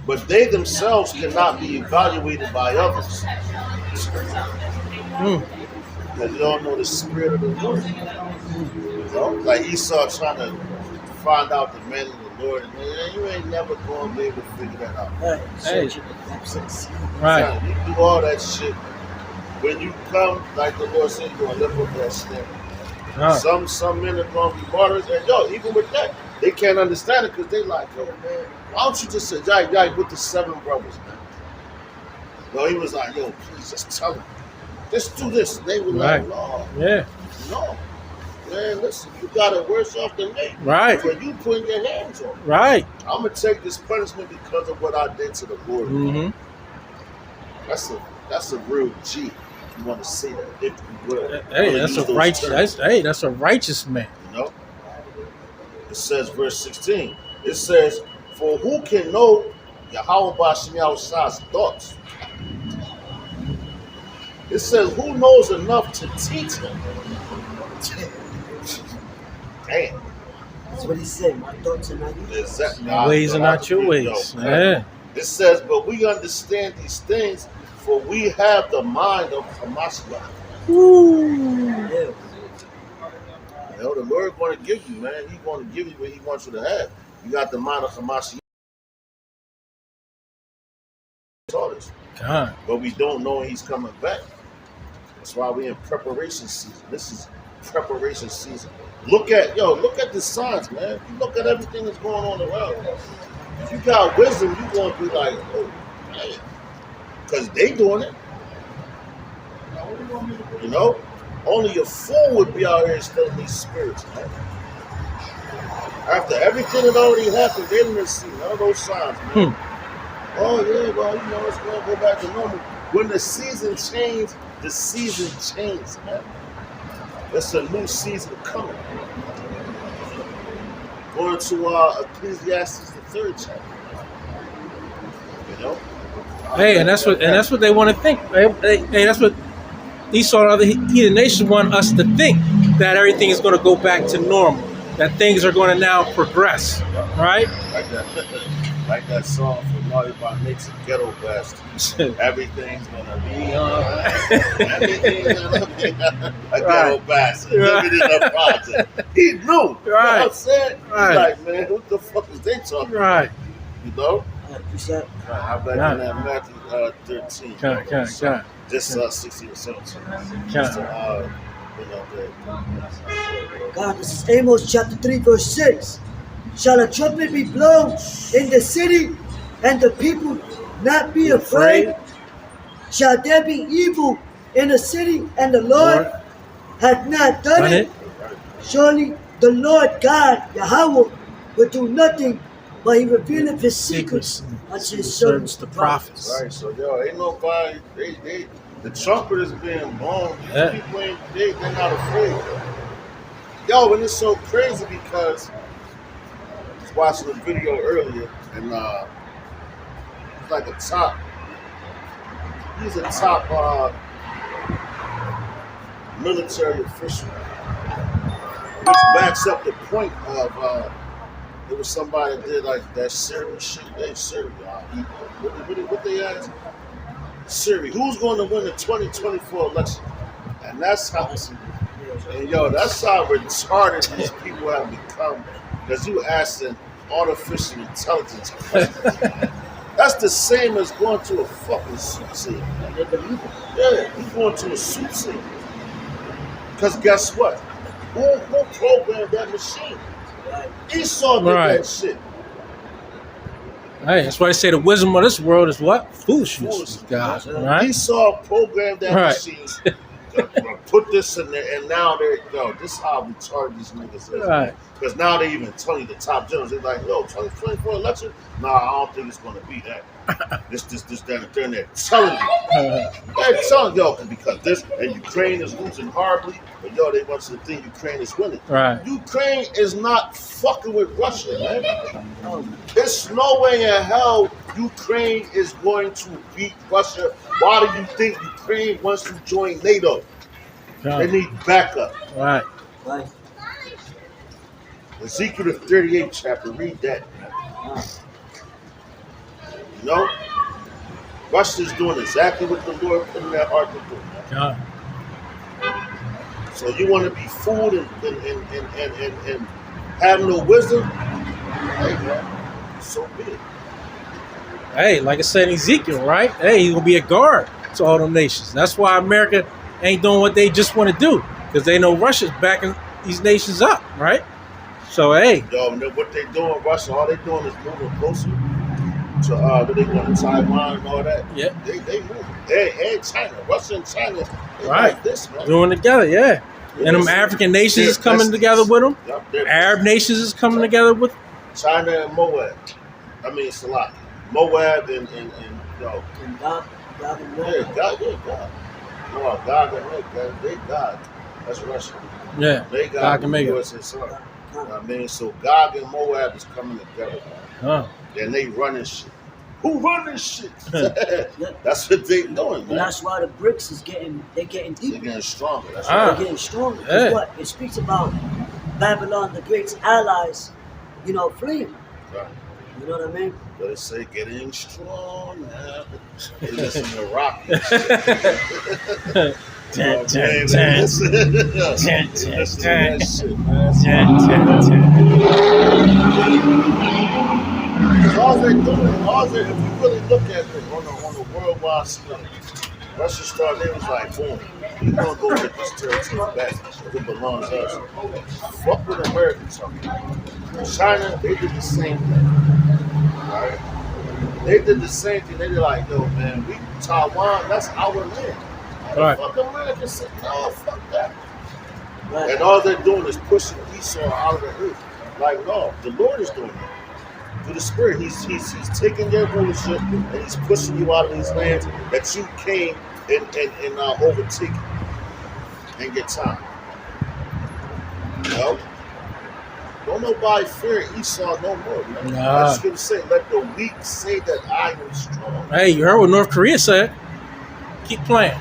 but they themselves cannot be evaluated by others. Because you don't know the spirit of the Lord. You know? Like Esau trying to find out the man of the Lord. And man, you ain't never going to be able to figure that out. Right. Hey. Searching the depths of the sea. Right. You do all that shit. When you come, like the Lord said, you're going to live up that standard. Some men are going to be martyrs. And yo, even with that, they can't understand it because they like, yo, man, why don't you just say, yeah, with the 7 brothers, man? No, he was like, yo, please just tell them. Just do this. They were like, no. Yeah. No. Man, listen, you got it worse off than me. Right. But you putting your hands on me. Right. I'm going to take this punishment because of what I did to the Lord. Mm-hmm. That's a real G. You want to see that, if you will. Hey, that's a righteous man. You know? It says, verse 16. It says, for who can know Yahweh Ba'ashem Yahushua's thoughts? It says, who knows enough to teach him? Damn. That's what he said. My thoughts are not yours. Exactly. My ways are not your ways. Yeah. It says, but we understand these things, for we have the mind of Hamashiach. Yeah. You know, the Lord going to give you, man. He's going to give you what he wants you to have. You got the mind of Hamashiach. God. But we don't know when he's coming back. That's why we're in preparation season. This is preparation season. Look at the signs, man. You look at everything that's going on around. If you got wisdom, you're going to be like, oh, man. Because they doing it. You know? Only a fool would be out here stealing these spirits, man. After everything that already happened, they didn't see none of those signs, man. Oh, yeah, well, you know, it's going to go back to normal. When the season changed, the season changed, man. It's a new season coming. Going to Ecclesiastes, the 3rd chapter. You know? Hey, and that's what they want to think. Hey, that's what Esau and other heathen nations want us to think, that everything is going to go back to normal, that things are going to now progress, right? Like that song from Naughty by Nature, Ghetto Bastard. Everything's gonna be alright. Everything's gonna be a ghetto bastard. Living in a project. He knew. You know what I'm saying? Right. He's like, man, what the fuck is they talking about? You know? I bet in that Matthew 13. Just 16 or 17. Just God, this is Amos chapter 3, verse 6. Shall a trumpet be blown in the city, and the people not be afraid? Shall there be evil in the city, and the Lord hath not done it? Surely the Lord God, Yahweh, will do nothing, but he revealeth his secrets unto his servants, the prophets. Right, so yo, ain't nobody, the trumpet is being blown. Yeah. People they're not afraid. Yo, and it's so crazy because I was watching a video earlier, and it's like he's a top military official, which backs up the point of there was somebody that did like that Siri shit. What they asked? Siri, who's going to win the 2024 election? And that's how. And yo, that's how retarded these people have become. Because you asking artificial intelligence questions. That's the same as going to a fucking suit scene. Yeah, you going to a suit scene. Because guess what? Who programmed that machine? Esau did that shit. Hey, that's why they say the wisdom of this world is what? Foolishness. God, right? Esau programmed that machine. Put this in there, and now they're this is how retarded these niggas is. Right. Because now they even telling you the top generals, they're like, yo, 2024 election? Nah, I don't think it's gonna be that. This, that, and they're telling you. They're telling y'all because this and Ukraine is losing horribly, but yo, they want you to think Ukraine is winning. Right. Ukraine is not fucking with Russia, man. There's no way in hell Ukraine is going to beat Russia. Why do you think Ukraine wants to join NATO? They need backup. Right. Ezekiel 38 chapter, read that. You know? Russia's doing exactly what the Lord put in their heart to do. So you want to be fooled and have no wisdom? Hey, man, so be it. Hey, like I said in Ezekiel, right? Hey, he's gonna be a guard to all them nations. That's why America ain't doing what they just want to do, because they know Russia's backing these nations up, right? So hey, Yo, and then what they doing, Russia? All they doing is moving closer to what they going to Taiwan and all that. yeah, They moving. And China, Russia and China, they Right. like this, man. doing together, yeah. Yeah, And them that's- African nations is they're coming besties. together with them. Yup, they're Arab nations is coming together with. China and Moab. I mean, Salah. Moab and yo, And God and yeah, man. God. No, God and Meg, they God. That's Russia. Yeah, They God God can make it. USA son. You know what I mean? So Gog and Moab is coming together. Huh. And they running shit. Who running shit? That's what they doing, And man. that's why the BRICS is getting They're deeper. getting stronger. That's Ah. They're right. getting stronger. 'Cause Yeah. what? It speaks about Babylon, the great allies, fleeing. Right. You know what I mean? But it say getting strong now. They listen to rock. Dun, Oh, dun, man, dun. they listen to Dun, that shit, man. Dun, dun, dun. All they doing, if you really look at it on a worldwide scale, Russia started, they was like, boom, we gonna go get this territory back if it belongs to us. Fuck with Americans. China, they did the same thing. Alright? They did the same thing. They did like, yo, man, Taiwan, that's our land. Right. Fuck America said, no, fuck that. Right. And all they're doing is pushing Esau out of the earth. Like, no, the Lord is doing it. Through the Spirit, he's taking your rulership and he's pushing you out of these lands that you came and overtaken in your time. You know? Don't nobody fear Esau no more, man. Nah. I just gonna say, let the weak say that I am strong. Hey, you heard what North Korea said? Keep playing.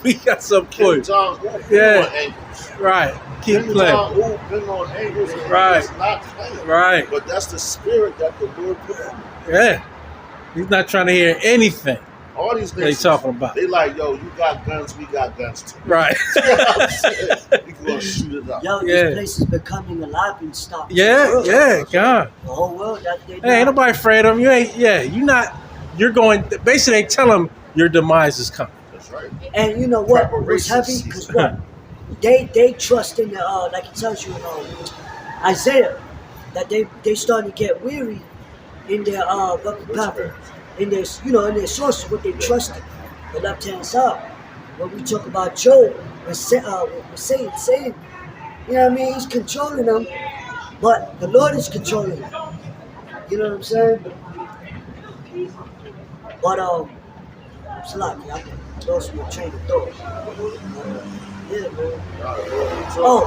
We got some Kim clue. Jong-un been Yeah. on angles. Right. Keep Kim playing. Jong-un been on angles and Right. he's not playing. Right. But that's the spirit that the Lord put on. Yeah. He's not trying to hear anything All these they nations, talking about. they like, yo, you got guns, we got guns too. Right. You know what I'm saying? We gonna shoot it up. Yo, Yeah. this place is becoming a laughing stock. Yeah, yeah, God. The whole world, they Hey, ain't nobody afraid of him. You ain't, yeah, you're going, basically they tell him your demise is coming. That's right. And you know what? What's Preparation heavy? season. Because what? They trust in the like it tells you in Isaiah that they starting to get weary in their in their sources, what they trust in, the left hand side. When we talk about Job, we're saying, you know what I mean? He's controlling them, but the Lord is controlling them. You know what I'm saying? But it's like I lost my train of thought. Yeah, man. Oh,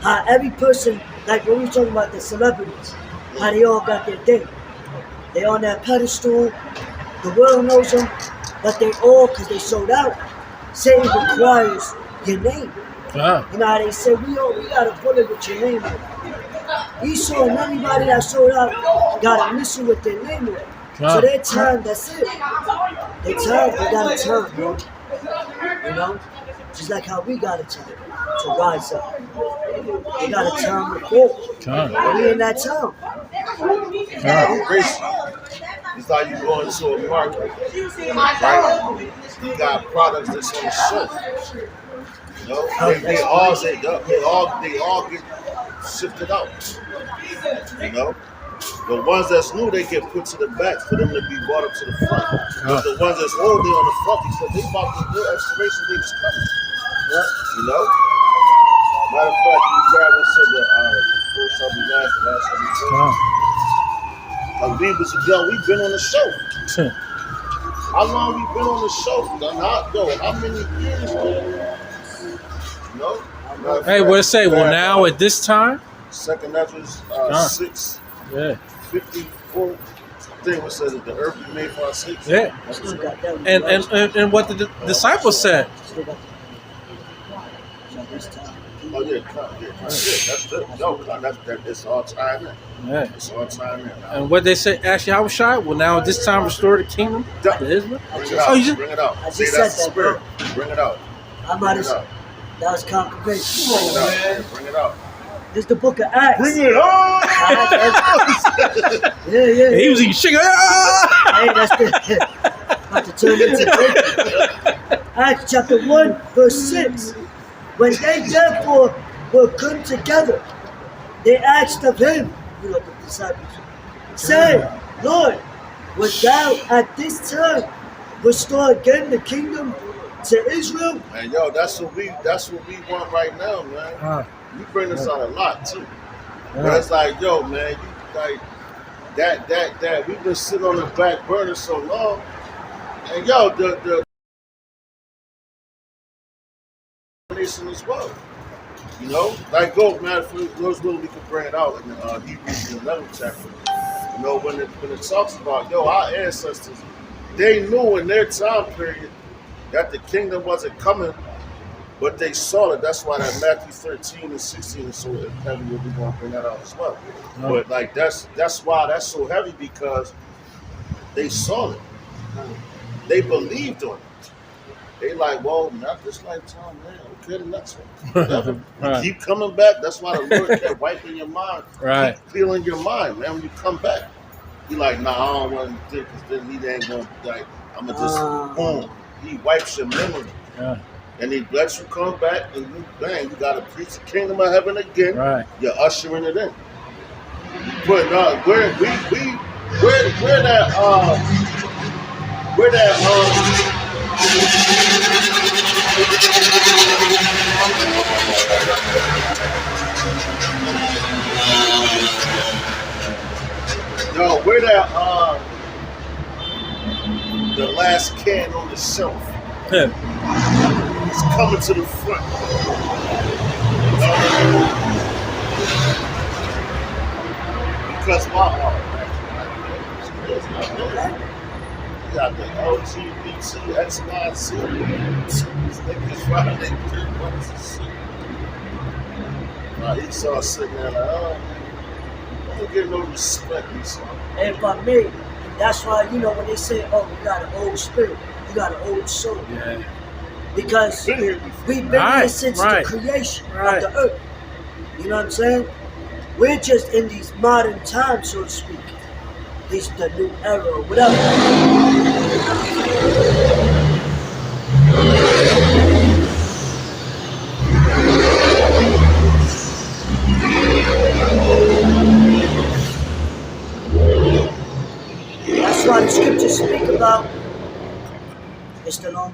how every person, like when we talking about the celebrities, how they all got their thing. They on that pedestal, the world knows them, but they all, because they sold out, say it requires your name. Ah, You know how they say, we got a bullet with your name on it. Esau and anybody that sold out got a missile with their name on it. So their time, that's it. Their time, they got a time, bro. You know? Just like how we got a time to rise up. They got a time to fall. God. And we in that time. Crazy. It's like you go into a market, right? You got products that's on the shelf. You know, they all get shifted out. You know, the ones that's new, they get put to the back for them to be brought up to the front. But the ones that's old, they on the front because they about to do expiration date is coming. You know. Matter of fact, you grab us to the first shall be last, the last shall be first. God. We was ago, we've been on the show. How long we been on the show? How many years? You know? Matter of Hey, fact, what it say? Well, grab, now at this time? Second Ezra's Ah. 6:54 thing was said that the earth was made for our sakes. Yeah. That's Still what got that. And what the disciples said. Still got that. So this time. Oh yeah, that's the no, it's all time in. Yeah. It's all time in. And what they say, actually, I was shy. Well, now at this time, restore the kingdom to Israel. Bring it out. Oh, you just- Bring it out. I See, just that's the said that, spirit. Bring it out. I'm Bring out it of up. that was confirmation. Bring it up. Bring it up. This is the book of Acts. Bring it up. Yeah. He was eating chicken. Hey, that's the about to turn into bacon. Acts chapter 1, verse 6. When they therefore were come together, they asked of him, the disciples, saying, Lord, wilt thou at this time restore again the kingdom to Israel? Man, yo, that's what we want right now, man. You bring this out a lot too. But it's like, yo, man, you like that we've been sitting on the back burner so long. And yo, the nation as well. You know, like go man, for those little we can bring it out in Hebrews 11th chapter. You know, when it talks about our ancestors, they knew in their time period that the kingdom wasn't coming, but they saw it. That's why that Matthew 13 and 16 is so heavy. We're gonna bring that out as well. No. But like that's why that's so heavy, because they saw it. They believed on it. They like, well, not this lifetime, man. Okay, the next one. Whatever. Right. You keep coming back. That's why the Lord kept wiping your mind. Right. Keep clearing your mind, man. When you come back, you like, nah, I don't want to do it, because then he ain't gonna like. I'ma just boom. He wipes your memory. Yeah. And he lets you come back, and you bang, you gotta preach the kingdom of heaven again. Right. You're ushering it in. But where that the last can on the shelf is coming to the front. Because you got the LGBT, XYZ. These niggas riding their dirt bikes and shit. Esau sitting there like, oh, I don't get no respect, Esau. And by me, that's why, when they say, oh, you got an old spirit, you got an old soul. Yeah. Because Been here before. we've been here since the creation of the earth. You know what I'm saying? We're just in these modern times, so to speak. The new era or whatever. That's why the scriptures speak about. It's still on.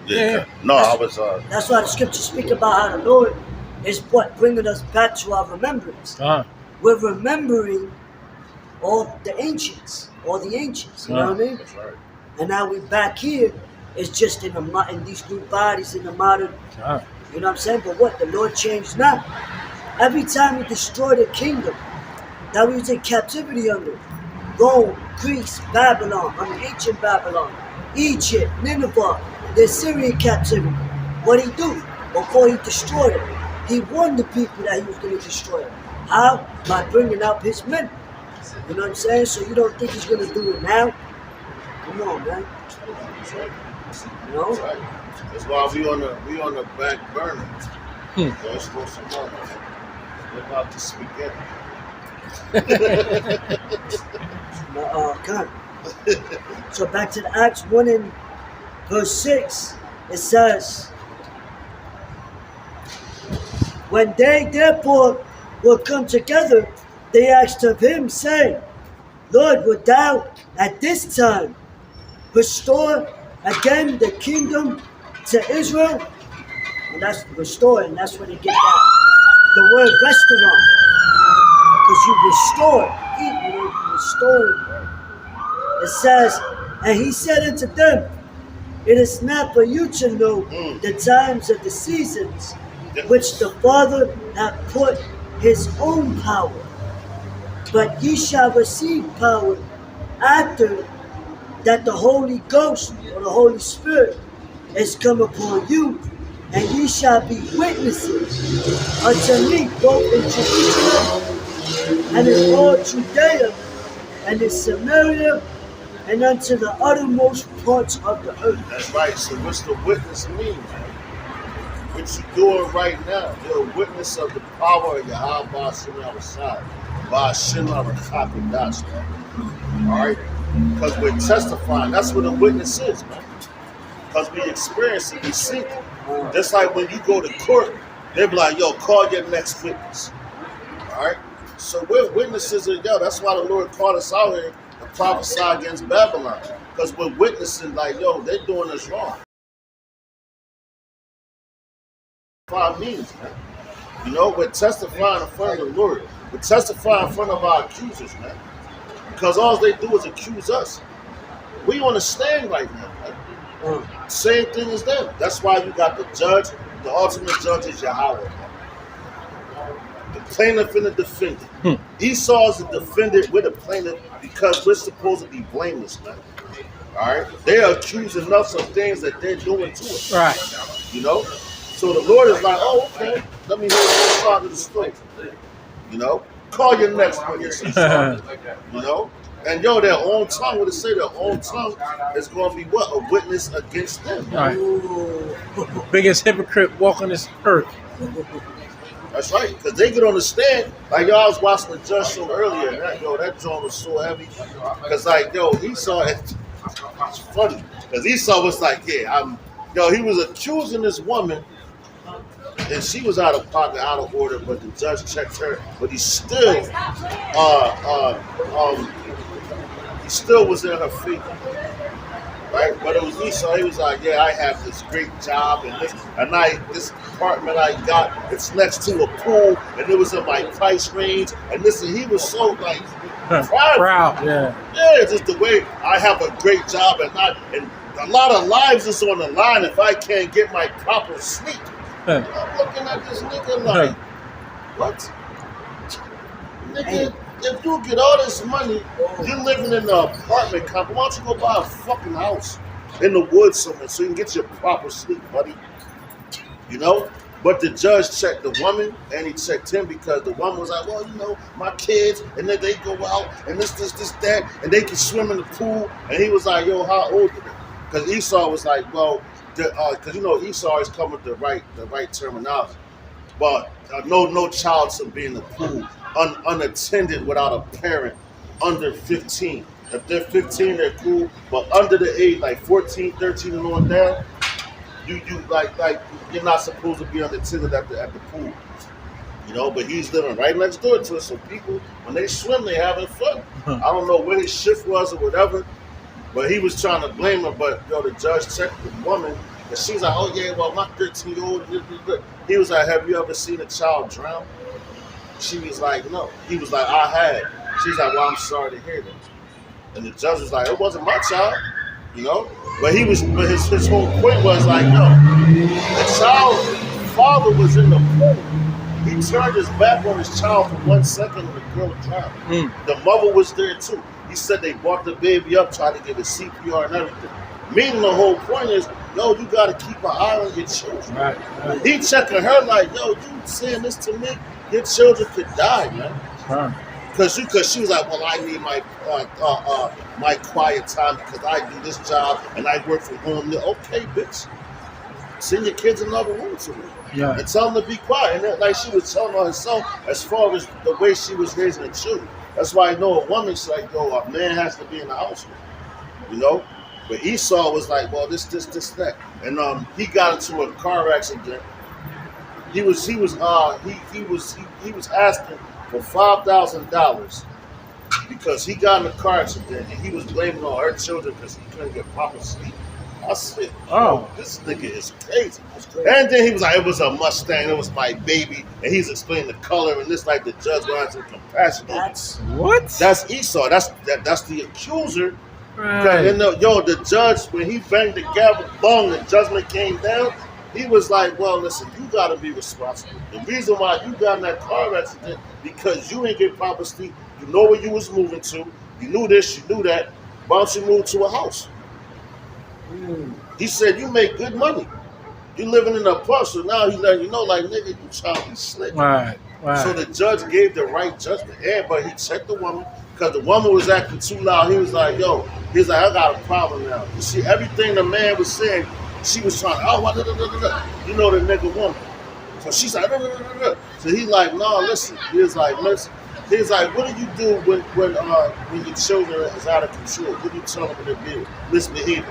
Yeah. No, I was. That's why the scriptures speak about how the Lord is bringing us back to our remembrance. We're remembering all the ancients. You know what I mean? That's right. And now we're back here. It's just in these new bodies in the modern. You know what I'm saying? But what? The Lord changed now. Every time we destroyed a kingdom that we was in captivity under, Rome, Greece, Babylon, ancient Babylon, Egypt, Nineveh, the Assyrian captivity. What did he do? Before he destroyed it, he warned the people that he was going to destroy it. How? By bringing out his men. You know what I'm saying? So you don't think he's going to do it now? Come on, man. That's right. You know? That's right. That's why we on the back burner. Let's go some more. What about the spaghetti? God. So back to the Acts 1 and verse 6, it says, when they therefore were come together, they asked of him, saying, Lord, wilt thou at this time restore again the kingdom to Israel? And that's restoring, that's where they get the word restaurant. Because you restore, you restore. It says, and he said unto them, it is not for you to know the times of the seasons which the Father hath put his own power, but ye shall receive power after that the Holy Ghost or the Holy Spirit is come upon you, and ye shall be witnesses unto me both in Jerusalem and in all Judea and in Samaria and unto the uttermost parts of the earth. That's right. So what's the witness mean? what you're doing right now, you're a witness of the power of Yahweh Ba'ashem Yahushua. Ba'ashem Yahushua. Alright? Because we're testifying. That's what a witness is, man. Because we experience it, we see it. Just like when you go to court, they be like, yo, call your next witness. Alright? So we're witnesses of, yo, that's why the Lord called us out here to prophesy against Babylon. Because we're witnessing, like, yo, they're doing us wrong. Means, man. You know, we're testifying in front of the Lord. We're testifying in front of our accusers, man. Because all they do is accuse us. We on the stand right now, man. Same thing as them. That's why you got the judge. The ultimate judge is Yahweh, man. The plaintiff and the defendant. Esau is the defendant with the plaintiff because we're supposed to be blameless, man. All right? They're accusing us of things that they're doing to us. Right. You know? So the Lord is like, oh, okay, let me hear the side of the story. You know? Call your next one, you know? And yo, their own tongue, what it say, their own tongue is going to be what? A witness against them. Right. Biggest hypocrite walking this earth. That's right, because they get on the stand. Like, y'all was watching the Judge show earlier, and that joint was so heavy. Because, like, yo, Esau, it's funny. Because Esau was like, yeah, he was accusing this woman. And she was out of pocket, out of order, but the judge checked her. But he still was in her feet, right? But it was Esau. He was like, "Yeah, I have this great job, and this apartment I got, it's next to a pool, and it was in my price range, and this." And he was so like proud, yeah, just the way I have a great job, and a lot of lives is on the line if I can't get my proper sleep. I'm looking at this nigga like, what? Nigga, if you get all this money, you're living in an apartment complex, why don't you go buy a fucking house in the woods somewhere so you can get your proper sleep, buddy? You know? But the judge checked the woman and he checked him because the woman was like, well, you know, my kids, and then they go out and this, that, and they can swim in the pool. And he was like, yo, how old are they? Because Esau was like, well, because you know Esau is coming with the right terminology, but no child should be in the pool unattended without a parent under 15. If they're 15, they're cool, but under the age like 14, 13 and on down, you like you're not supposed to be unattended at the pool. You know, but he's living right next door to us, so people when they swim, they having fun. I don't know where his shift was or whatever. But he was trying to blame her, but yo, the judge checked the woman, and she's like, oh yeah, well, my 13-year-old, he was like, have you ever seen a child drown? She was like, no. He was like, I had. She's like, well, I'm sorry to hear that. And the judge was like, it wasn't my child, you know? But his whole point was like, no, the child's father was in the pool. He turned his back on his child for 1 second and the girl drowned. The mother was there too. He said they brought the baby up, tried to give it CPR and everything. Meaning the whole point is, yo, you got to keep an eye on your children. Right. He checking her like, yo, you saying this to me? Your children could die, man. Because she was like, well, I need my quiet time because I do this job and I work from home. Okay, bitch. Send your kids in another room to me. Yeah. And tell them to be quiet. And like she was telling her herself, as far as the way she was raising the children. That's why I know a woman's like, yo, a man has to be in the house with her, you know? But Esau was like, well, this, that. And he got into a car accident. He was asking for $5,000 because he got in a car accident and he was blaming all her children because he couldn't get proper sleep. I said, oh, this nigga is crazy. And then he was like, it was a Mustang, it was my baby, and he's explaining the color and this, like the judge wanted some compassion. That's That's Esau. That's the accuser. Right. And the judge, when he banged the gavel, bong, the judgment came down. He was like, well, listen, you got to be responsible. The reason why you got in that car accident because you ain't get proper sleep. You know where you was moving to. You knew this, you knew that. Why don't you move to a house? He said, you make good money. You living in a apartment, so now he letting you know, like, nigga, you trying to be slick. Right. So the judge gave the right judgment. But he checked the woman because the woman was acting too loud. He was like, I got a problem now. You see, everything the man was saying, She was trying, you know the nigga woman. So she's like, so he's like, no, listen. He's like, listen. He's like, what do you do when your children is out of control? What do you tell them to be misbehaving?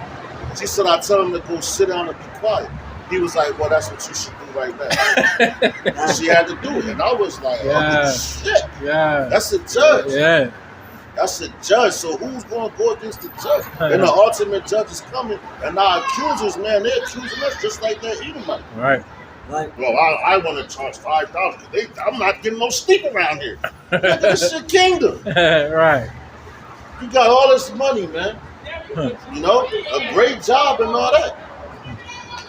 She said, I tell them to go sit down and be quiet. He was like, well, that's what you should do right now. She had to do it. And I was like, oh, shit. Yeah. That's a judge. Yeah. That's a judge. So who's going to go against the judge? And the ultimate judge is coming. And our accusers, man, they're accusing us just like that Edomite. Right. Right. Well, I want to charge $5,000 because I'm not getting no sleep around here. This is your kingdom. Right. You got all this money, man. You know, a great job and all that.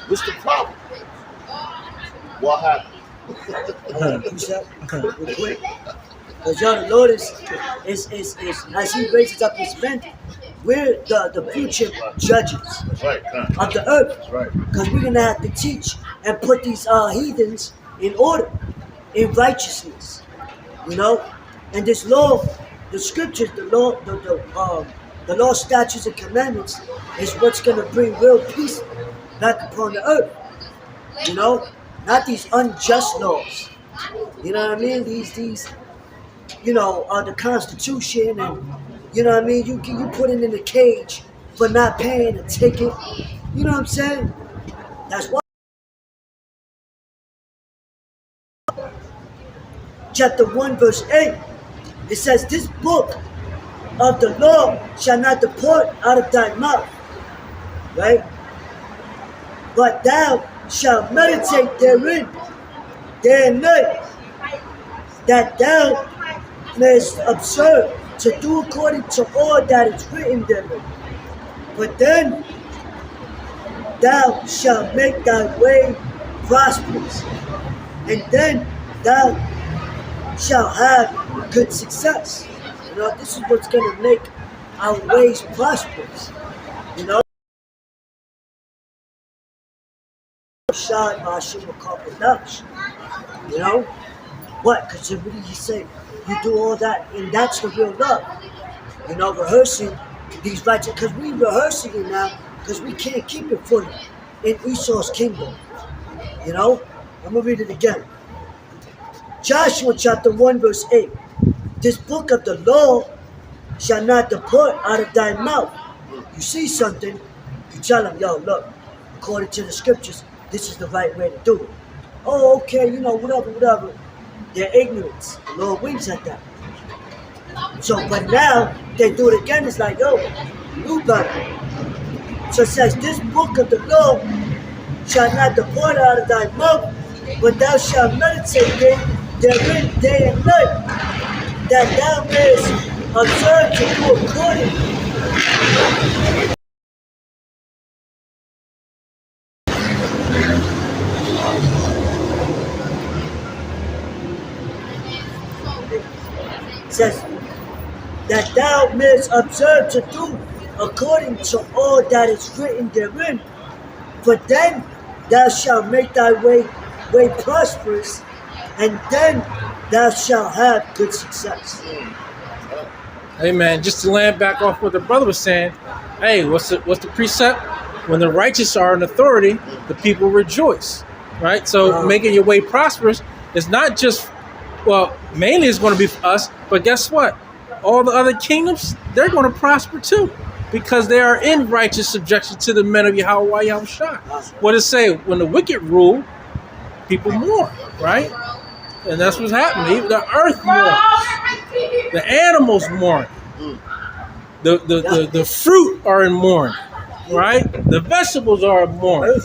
What's the problem? What happened? Real quick. Because y'all, the Lord is as He raises up His men, we're the future judges Right, of the earth. right. Because we're gonna have to teach and put these heathens in order, in righteousness. You know, and this law, the scriptures, the law, statutes, and commandments is what's gonna bring real peace back upon the earth. You know, not these unjust laws. You know what I mean? These. You know, the Constitution, and you know what I mean. You put it in the cage for not paying a ticket. You know what I'm saying? That's why. Chapter 1, verse 8. It says, "This book of the law shall not depart out of thy mouth, right? But thou shalt meditate therein day and night, that thou mayest observe to do according to all that is written therein. But then thou shalt make thy way prosperous, and then thou shalt have good success." You know, this is what's going to make our ways prosperous. You know, you know, what? Because what did He say? You do all that, and that's the real love. You know, rehearsing these righteous, because we rehearsing it now, because we can't keep it fully in Esau's kingdom. You know, I'm gonna read it again. Joshua chapter 1, verse 8. "This book of the law shall not depart out of thy mouth." You see something, you tell them, yo, look, according to the scriptures, this is the right way to do it. Oh, okay, you know, whatever. Their ignorance. The Lord winks at that. So, but now they do it again. It's like, yo, you better. So it says, "This book of the law shall not depart out of thy mouth, but thou shalt meditate therein day and night, that thou mayest observe to do according." Says that thou mayest observe to do according to all that is written therein, for then thou shalt make thy way prosperous, and then thou shalt have good success. Hey man, just to land back off what the brother was saying, hey, what's the precept? When the righteous are in authority, the people rejoice, right? So making your way prosperous is not just, well, mainly it's going to be for us, but guess what? All the other kingdoms, they're going to prosper too, because they are in righteous subjection to the men of Yahweh Yahushua. What does it say? When the wicked rule, people mourn, right? And that's what's happening. Even the earth mourns. The animals mourn. The fruit are in mourning, right? The vegetables are in mourning.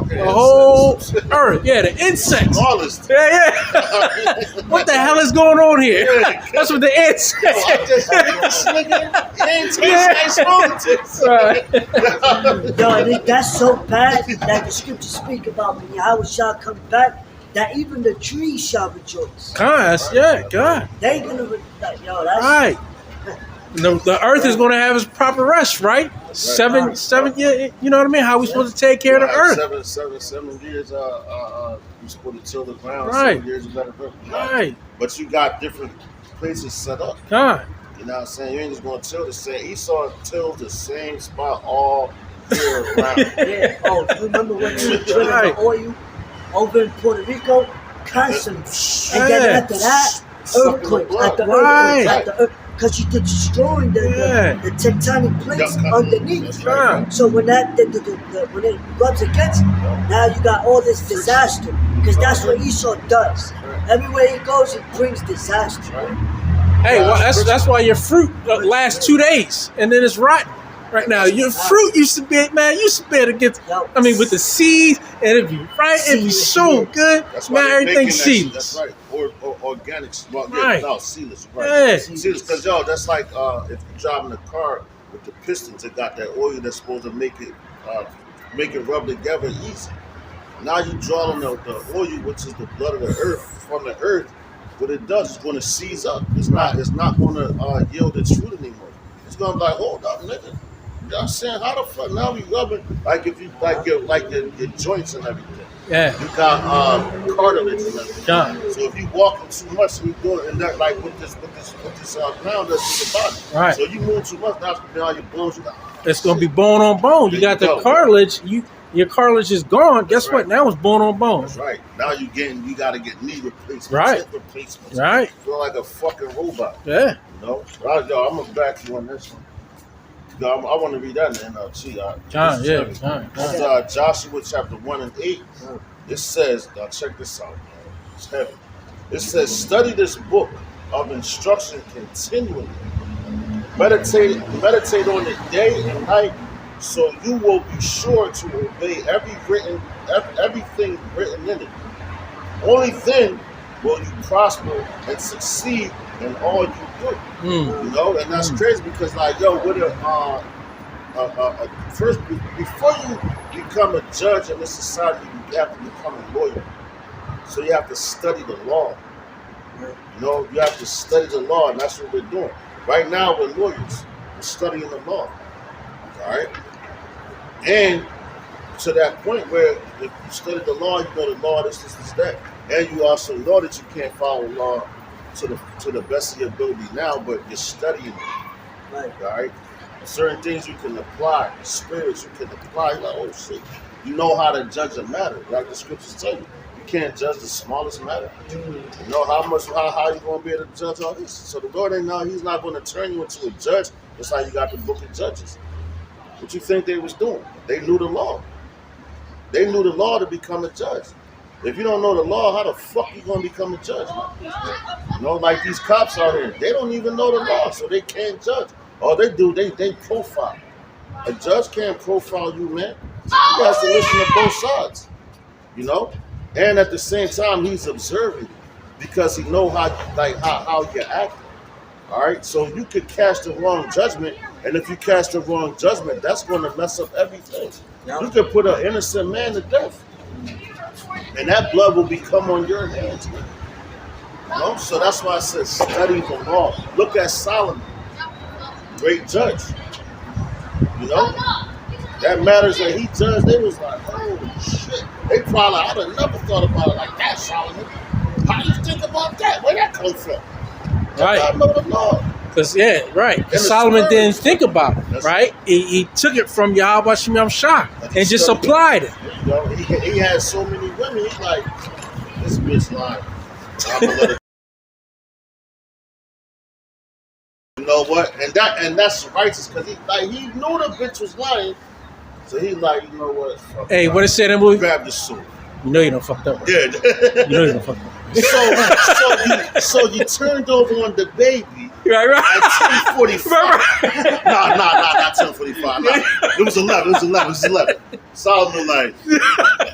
The whole earth, yeah, the insects. Yeah. What the hell is going on here? That's what the ants say. Yo, that's so bad that the scriptures speak about when Yahweh shall come back, that even the trees shall rejoice. God. They gonna that's right. The earth is going to have its proper rest, right? Seven years. You know what I mean? How are we supposed to take care of the earth? 7 years. You're supposed to till the ground. Right. 7 years you let it grow. Right. But you got different places set up. God. You know what I'm saying? You ain't just going to till the same. Esau tilled the same spot all year round. Yeah. Oh, you remember when they were drilling Right. the oil over in Puerto Rico? Constantly. And then Yeah. after that, earthquakes. After Right. earthquakes. After because you're destroying Yeah. the tectonic plates Yeah. underneath. That's right. So when that when it rubs against it, now you got all this disaster. Because that's what Esau does. Everywhere he goes, he brings disaster. Right. Hey, well, that's why your fruit lasts 2 days and then it's rotten. Right now, your fruit used to be able to get. I mean, with the seeds, and it'd be right, it'd be so good. That's why Now they're everything's making that shit. seedless. That's right. Or organics. Well, Right. yeah, no, seedless. Right. Yeah. Seedless. Because, yo, that's like if you're driving a car with the pistons, it got that oil that's supposed to make it rub together easy. Now you draw on the oil, which is the blood of the earth, from the earth. What it does is going to seize up. It's not going to yield its fruit anymore. It's going to be like, hold up, nigga. You know what I'm saying? How the fuck now we rubbing like if you like your joints and everything. Yeah. You got cartilage and everything. Yeah. So if you walking too much and you doing and that like with this ground that's in your body. Right. So you move too much, now it's gonna be all your bones. You got, It's gonna be bone on bone. You got the cartilage. Your cartilage is gone. Guess what? Now it's bone on bone. That's right. Now you gotta get knee replacements, Right. hip replacements. Right. You feel like a fucking robot. Yeah. You know? Right, yo, I'm gonna back you on this one. Yo, I want to read that in NLT. John. This is Yeah. heavy. John. This is, Joshua chapter 1 and 8. It says, now check this out, man. It's heavy. It says, study this book of instruction continually. Meditate on it day and night, so you will be sure to obey everything written in it. Only then will you prosper and succeed in all you do. You know, and that's crazy because, like, yo, with first before you become a judge in this society, you have to become a lawyer. So you have to study the law. You know, you have to study the law, and that's what we're doing. Right now, we're lawyers. We're studying the law. All right? And to that point where if you study the law, you know the law, this, that. And you also know that you can't follow law to the best of your ability now, but you're studying it. Right. All right? Certain things you can apply, spirits you can apply. You're like, oh shit. You know how to judge a matter, like the scriptures tell you. You can't judge the smallest matter. You know how you gonna be able to judge all this. So the Lord ain't know He's not gonna turn you into a judge. That's how you got the book of Judges. What you think they was doing? They knew the law. They knew the law to become a judge. If you don't know the law, how the fuck you gonna become a judge? You know, like these cops out here, they don't even know the law, so they can't judge. All they do, they profile. A judge can't profile you, man. He has to listen to both sides, you know. And at the same time, he's observing you because he know how you're acting. All right, so you could cast the wrong judgment, and if you cast the wrong judgment, that's going to mess up everything. You could put an innocent man to death, and that blood will become on your hands. Man. You know, so that's why I said study the law. Look at Solomon, great judge. You know, that matters that he judged. They was like, oh shit. They probably, I'd have never thought about it like that, Solomon. How do you think about that? Where that come from? Right. I know the law. Because, right. Solomon didn't think about it, right? He took it from Yahweh Shem Shah and just applied it. You know, he had so many women. He's like, this bitch lying. I'm gonna let it. You know what? And that's righteous because he knew the bitch was lying. So he's like, you know what? Hey, what it said in the movie? Grab the sword. You know you done fucked up. Right? Yeah. You know you done fucked up. So you turned over on the baby Right. at 10:45. Nah, not 10:45. Nah. It was 11. Solomon like, you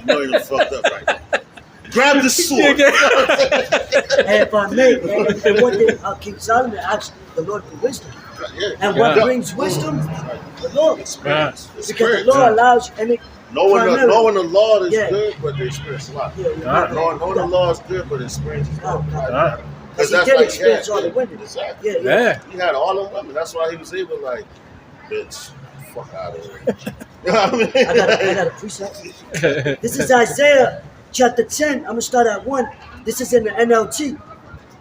know you done fucked up right now. Grab the sword. And if I may, and what did King Solomon asked the Lord for wisdom? Yeah. And what brings wisdom? The law. Experience. Because the law allows, and it knowing the law is Yeah. good, but the experience a lot. Yeah. Knowing the law is good, but the experience is not. Because he did experience all the women. Exactly. Yeah. He had all the women. That's why he was able, like, bitch, fuck out of here. You know what I mean? I got a precept. This is Isaiah chapter 10. I'm going to start at 1. This is in the NLT.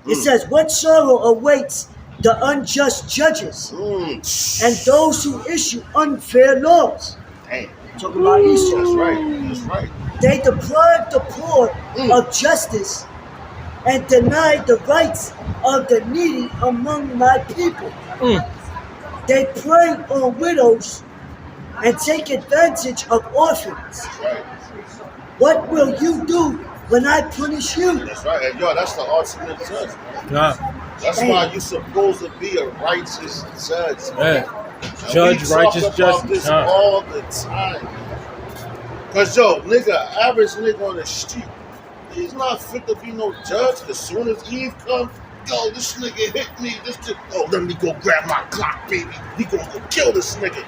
It says, what sorrow awaits the unjust judges and those who issue unfair laws. Damn. Talking about Esau. That's right. That's right. They deprived the poor of justice and denied the rights of the needy among my people. Mm. They prey on widows and take advantage of orphans. That's right. What will you do when I punish you? That's right. And yo, that's the ultimate judge. Nah. That's Damn. why you're supposed to be a righteous judge. Yeah. And Judge, we righteous talk about judgment. this Huh. all the time. Cause yo, nigga, average nigga on the street, he's not fit to be no judge. As soon as Eve comes, yo, this nigga hit me. Let me go grab my Glock, baby. We gonna go kill this nigga.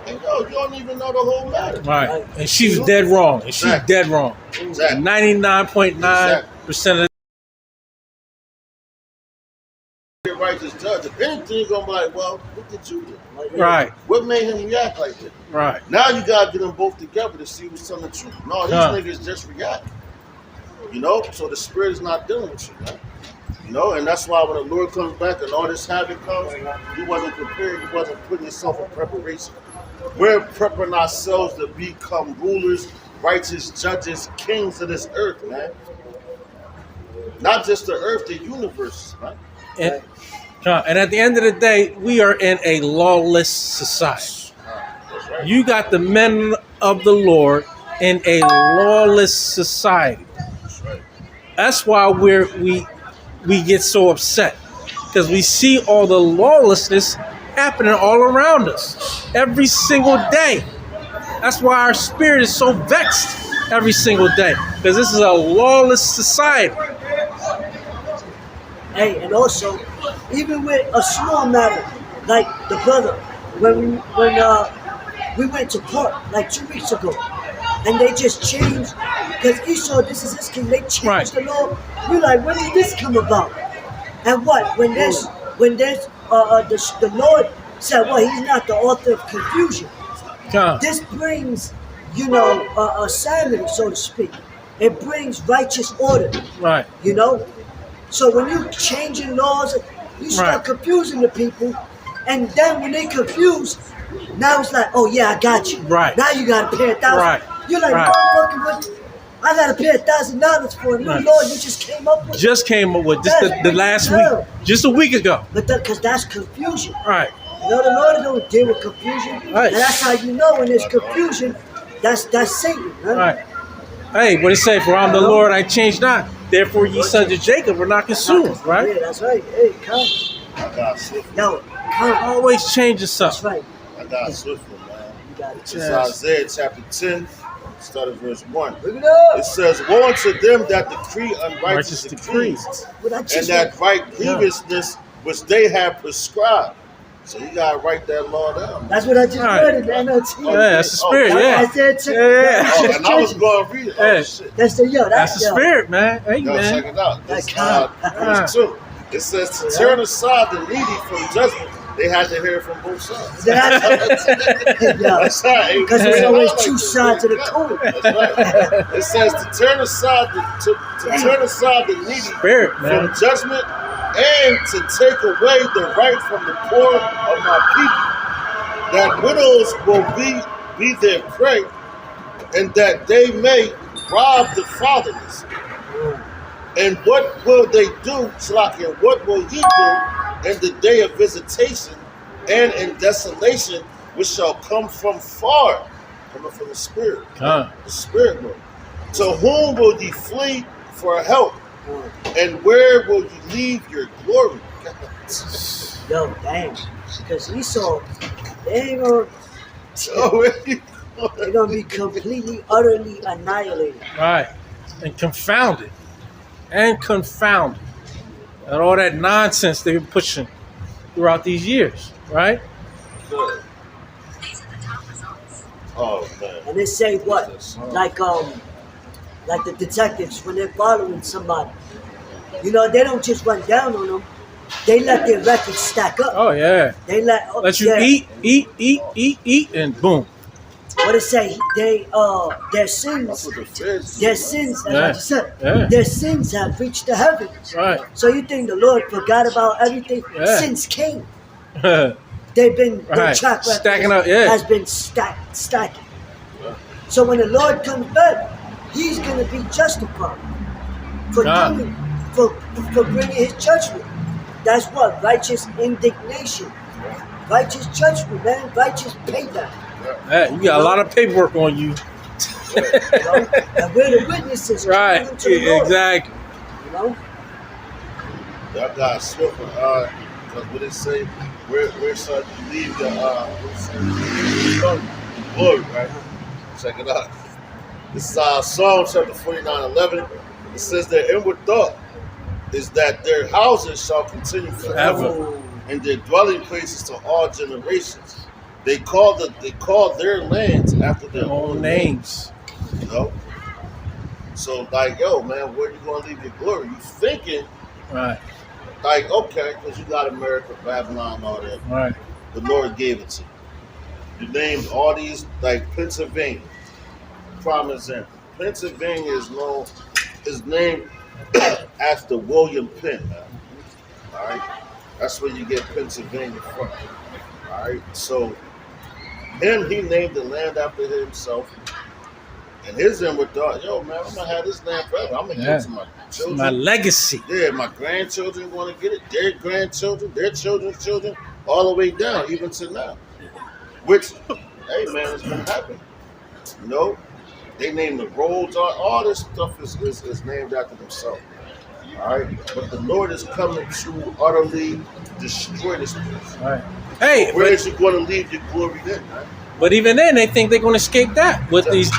And yo, you don't even know the whole matter. Right. And she was dead wrong. And she's Exactly. dead wrong. Exactly. 99.9% of The righteous judge. If anything, you're gonna be like, well, what did you do? Right. What made him react like that? Right. Now you gotta get them both together to see what's telling the truth. No, these niggas just react. You know, so the spirit is not dealing with you, man. You know, and that's why when the Lord comes back and all this havoc comes, you wasn't prepared, you wasn't putting yourself in preparation. We're preparing ourselves to become rulers, righteous judges, kings of this earth, man. Not just the earth, the universe, man. And at the end of the day, we are in a lawless society. That's right. You got the men of the Lord in a lawless society. That's right. That's why we get so upset, because we see all the lawlessness happening all around us every single day. That's why our spirit is so vexed every single day, because this is a lawless society. Hey, and also, even with a small matter, like the brother, when we went to court like 2 weeks ago, and they just changed, because Esau, this is his king, they changed Right. the law. We're like, when did this come about? And what? When there's the Lord said, well, he's not the author of confusion. This brings, a sanity, so to speak. It brings righteous order, Right. you know? So when you changing laws, you start Right. confusing the people, and then when they confused, now it's like, oh yeah, I got you. Right. Now you gotta pay $1,000. Right. You're like, Right. motherfucker, what? I gotta pay $1,000 for a new Right. law you just came up with. Just came up with just the last week, just a week ago. But because that's confusion. Right. You know, the Lord don't deal with confusion. Right. And that's how you know when there's confusion, that's Satan, right? Right. Hey, what it say? For I'm the Lord, I change not. Therefore, ye sons of Jacob were not consumed. Yeah, Right. that's right. Hey, come. I got swift. Yo, come. Always change That's yourself. right. I got swift, man. You got it. It's Yes. Isaiah chapter 10, start at verse 1. Bring it up. It says, woe unto them that decree unrighteous Righteous decrees, decrees. What I and just that right grievousness which they have prescribed. So you gotta write that law down. That's what I just Right. read in the NLT. Yeah, that's the spirit. Oh, Yeah. I said, Yeah. Oh, and I was going to read it. Oh, Hey. shit. That's the That's the spirit, man. Hey, Yo, check man. it out. This That verse 2. It says, to turn aside the needy from judgment, they had to hear it from both sides. That's right. because there's always two sides of the coin. That's right. It says to turn aside the needy Spirit, man. from judgment and to take away the right from the poor of my people, that widows will be their prey, and that they may rob the fatherless. And what will they do, Shalaki? What will ye do in the day of visitation and in desolation, which shall come from far, coming from the Spirit, Huh. the Spirit will. To whom will ye flee for help? And where will you leave your glory? Yo, dang. Because Esau, they ain't gonna, So where you they're gonna be completely, utterly annihilated. Right. And confounded. And confounded. And all that nonsense they've been pushing throughout these years. Right? These are the top results. Oh man. And they say what? Like the detectives when they're following somebody. You know, they don't just run down on them. They let their records stack up. Oh, yeah. They let Let you yeah. eat, and boom. What it say? Their That's sins, what the feds do, their man. sins. That's Yeah. what you said. Yeah. Their sins have reached the heavens. Right. So you think the Lord forgot about everything Yeah. since Cain? They've been their Right. track record Stacking up, yeah. has been stacking. So when the Lord comes back, He's gonna be justified for God. doing, for bringing His judgment. That's what righteous indignation, righteous judgment, man, righteous payback. Hey, you got a lot of paperwork on you. You know? And we're the witnesses. Right. according to the Lord, Exactly. You know. Y'all got swift because what it say, where shall you leave the glory, right? Check it out. This is Psalm chapter 49:11. It says their inward thought is that their houses shall continue forever, Ever. and their dwelling places to all generations. They call their lands after their Own names. You know. So like, yo, man, where you gonna leave your glory? You thinking Right. like, okay, because you got America, Babylon, all that. Right. The Lord gave it to you. You named all these, like Pennsylvania. Prime example. Pennsylvania is named after William Penn, man. All right? That's where you get Pennsylvania from. All right? So, he named the land after himself. And his inward thought, yo, man, I'm going to have this land forever. I'm going to give it to my It's children. my legacy. Yeah, my grandchildren want to get it. Their grandchildren, their children's children, all the way down, even to now. Which, hey man, it's gonna happen. You know, they name the roads. All this stuff is named after themselves. All right, but the Lord is coming to utterly destroy this place. Right. Hey, Where but, is you going to leave your glory then, man? but even then, they think they're going to escape that with these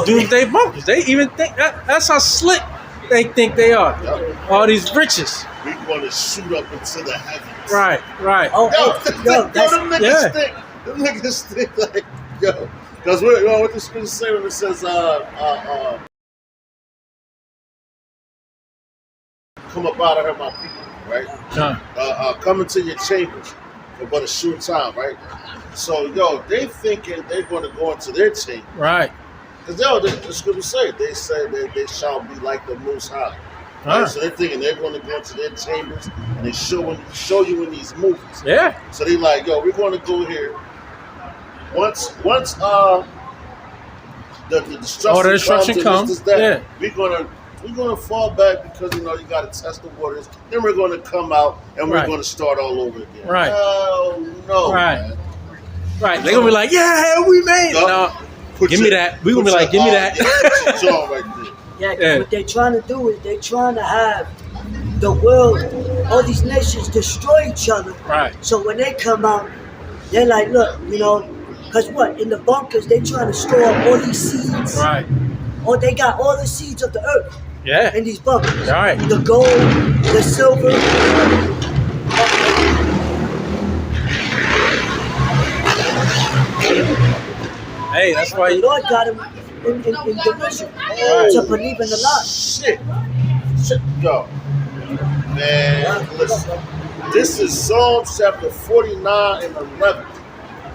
doomsday bunkers. They even think that's how slick they think they are. Yep. All these riches. We're going to shoot up into the heavens. Right. Right. Oh, Yo, hey, that's, them niggas yeah. think. Them niggas think like, yo, because what the scripture say when it says, come up out of her, my people, right? Come into your chambers for but a short time, right? So, yo, they thinking they're going to go into their chamber. Right. Because, yo, the scripture say that they shall be like the Most High. Right? Huh. So they're thinking they're going to go into their chambers and they show you in these movies. Yeah. So they like, yo, we're going to go here. Once the destruction, Oh, the destruction comes. This, that, Yeah. we're gonna fall back because you got to test the waters. Then we're going to come out and we're Right. going to start all over again. Right. Oh no, Right. man. Right. They're gonna be like, yeah, we made it. No, Put give me that. We gonna be like, give me that. Put your jaw right there. yeah, 'cause Yeah. what they're trying to do is they're trying to have the world, all these nations destroy each other. Right. So when they come out, they're like, look, because what? In the bunkers, they trying to store all these seeds. Right. Or they got all the seeds of the earth Yeah. in these bunkers. Right. The gold, the silver. Hey, that's why The you. Lord got him in division to believe in the lie. Shit. Yo. Man, listen. This is Psalm chapter 49 and 11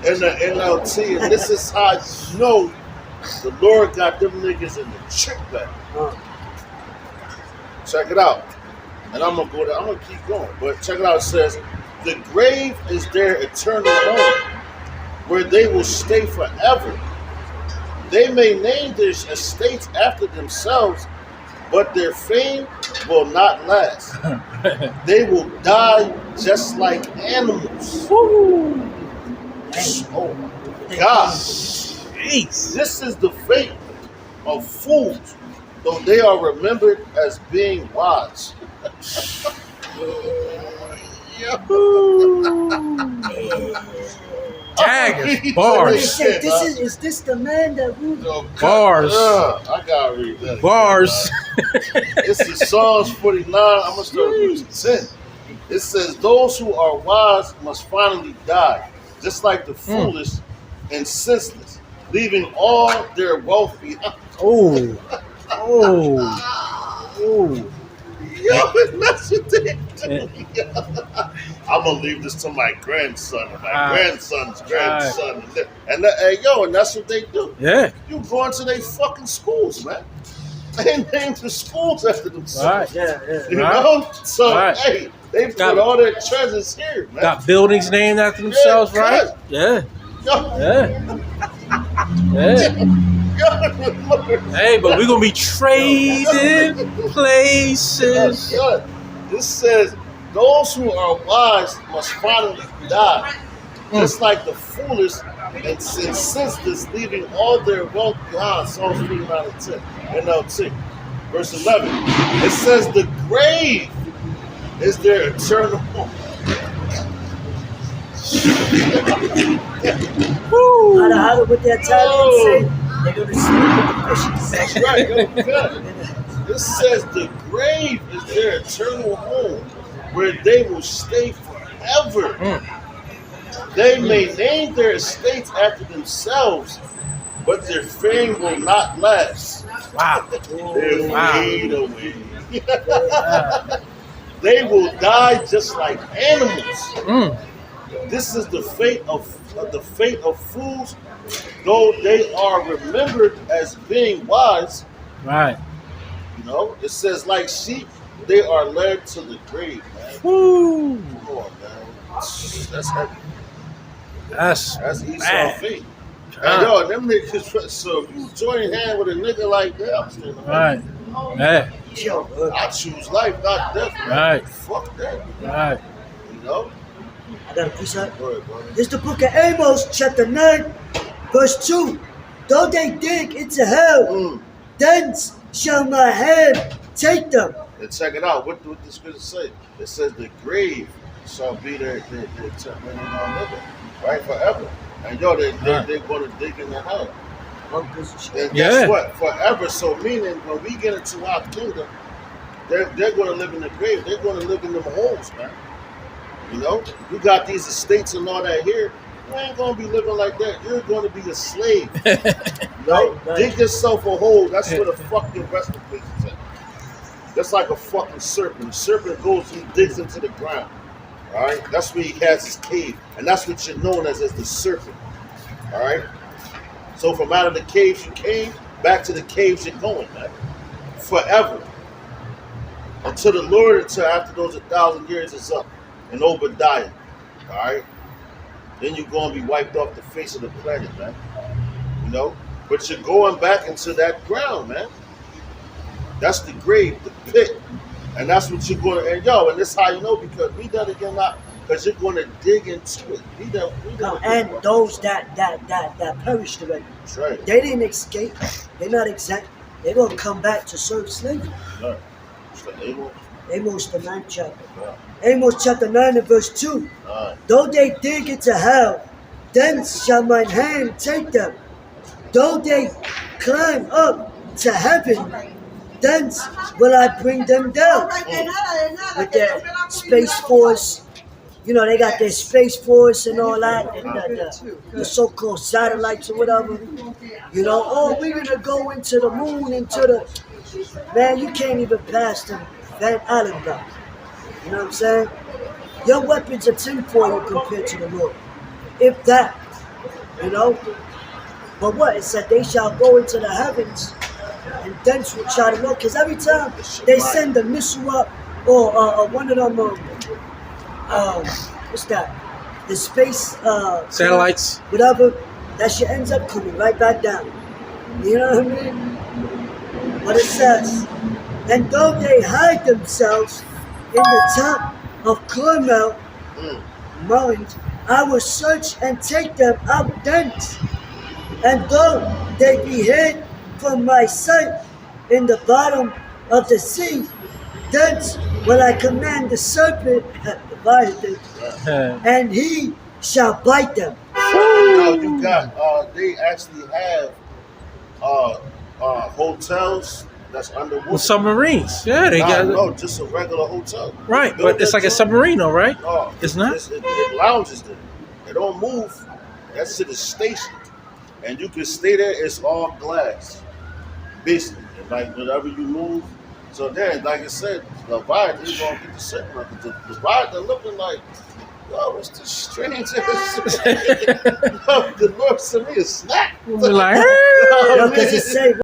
in the NLT, and this is how you know the Lord got them niggas in the trick bag. Check it out. And I'm gonna keep going. But check it out. It says, the grave is their eternal home, where they will stay forever. They may name their estates after themselves, but their fame will not last. They will die just like animals. Oh my God. Jeez. This is the fate of fools, though they are remembered as being wise. Daggers, bars. They say, is this the man that ruled? Bars. I gotta read that. Bars. This is Psalms 49. I'm gonna start reading 10. It says, those who are wise must finally die, just like the foolish and senseless, leaving all their wealth behind. Oh. Oh. Oh. Yo, that's what they do. I'm gonna leave this to my grandson and my grandson's grandson. And that's what they do. Yeah. You go into their fucking schools, man. They named the schools after themselves. Right. Yeah. You know? So, Right. hey, They put Got- all their treasures here, man. Got buildings named after themselves, Yeah, right? cut. Yeah. Yo, Yeah. Yeah. yo, Hey, but we're gonna be trading places. Yo, this says those who are wise must finally die, just like the foolish and senseless, leaving all their wealth behind. Psalms 39:10 NLT. Verse 11. It says the grave is their eternal home. Woo. How with their Italians say, they're gonna sleep with the fishes. That's right. Yo, good. It says the grave is their eternal home, where they will stay forever. They may name their estates after themselves, but their fame will not last. Wow. They'll Wow. fade away. They will die just like animals. Mm. This is the fate of fools, though they are remembered as being wise. Right. You know, it says like sheep, they are led to the grave, man. Woo. Come on, man. That's heavy. That's That's Esau bad. fate. And yo, them niggas. So if you join hand with a nigga like that, I'm still Right. Yeah. Yo, I choose life, not death. Man. Right. Fuck that. Right. You know. I got a piece of Go ahead, brother. This is the book of Amos, chapter 9, verse 2. Though they dig into hell, then shall my hand take them. And check it out. What the scripture say? It says the grave shall be their living, right, forever. And yo, they're going to dig into hell. And Yeah. guess what? Forever. So meaning when we get into our kingdom, they're going to live in the grave. They're going to live in them homes, man. You know, you got these estates and all that here. You ain't going to be living like that. You're going to be a slave. You know, Right. dig yourself a hole. That's where the fucking resting place is at. That's like a fucking serpent. The serpent goes and digs into the ground. All right, that's where he has his cave, and that's what you're known as the serpent. All right. So from out of the caves you came, back to the caves you're going, man. Forever. Until the Lord, until after those 1,000 years is up. In Obadiah. All right. Then you're going to be wiped off the face of the planet, man. You know? But you're going back into that ground, man. That's the grave, the pit. And that's what you're going to, and yo, and this how you know, because we done again now, because you're going to dig into it. We done And those that perished already, That's right. they didn't escape. They're not exempt. They're going to come back to serve slavery. Right. It's like Amos. Amos, the 9th chapter. Yeah. Amos chapter 9 and verse 2. All right. Though they dig into hell, then shall mine hand take them. Though they climb up to heaven, thence will I bring them down. With their Space Force, you know, they got their Space Force and all that, and the so-called satellites or whatever. You know, oh, we're going to go into the moon, into the... Man, you can't even pass the Van Allen block. You know what I'm saying? Your weapons are tinfoil compared to the Lord. If that, you know. But what? It said they shall go into the heavens and thence will try to know. Because every time they send a missile up or one of them, what's that? The space Satellites. whatever, that shit ends up coming right back down. You know what I mean? But it says, and though they hide themselves in the top of Carmel Mountains, I will search and take them out thence. And though they be hid from my sight in the bottom of the sea, thence will I command the serpent, Leviathan, and he shall bite them. Now you got, they actually have hotels that's underwater. With submarines. Yeah, they got No, just a regular hotel. right, Built but it's that like a joint. submarine, though, right? No, It's not? It lounges there. It don't move. That shit is stationed. And you can stay there, it's all glass. Basically. And like whenever you move. So then, like I said, the Leviathan is gonna get the second one. The Leviathan looking like, yo, it's the strangest. The Lord sent me a snack. We'll be like, Because it say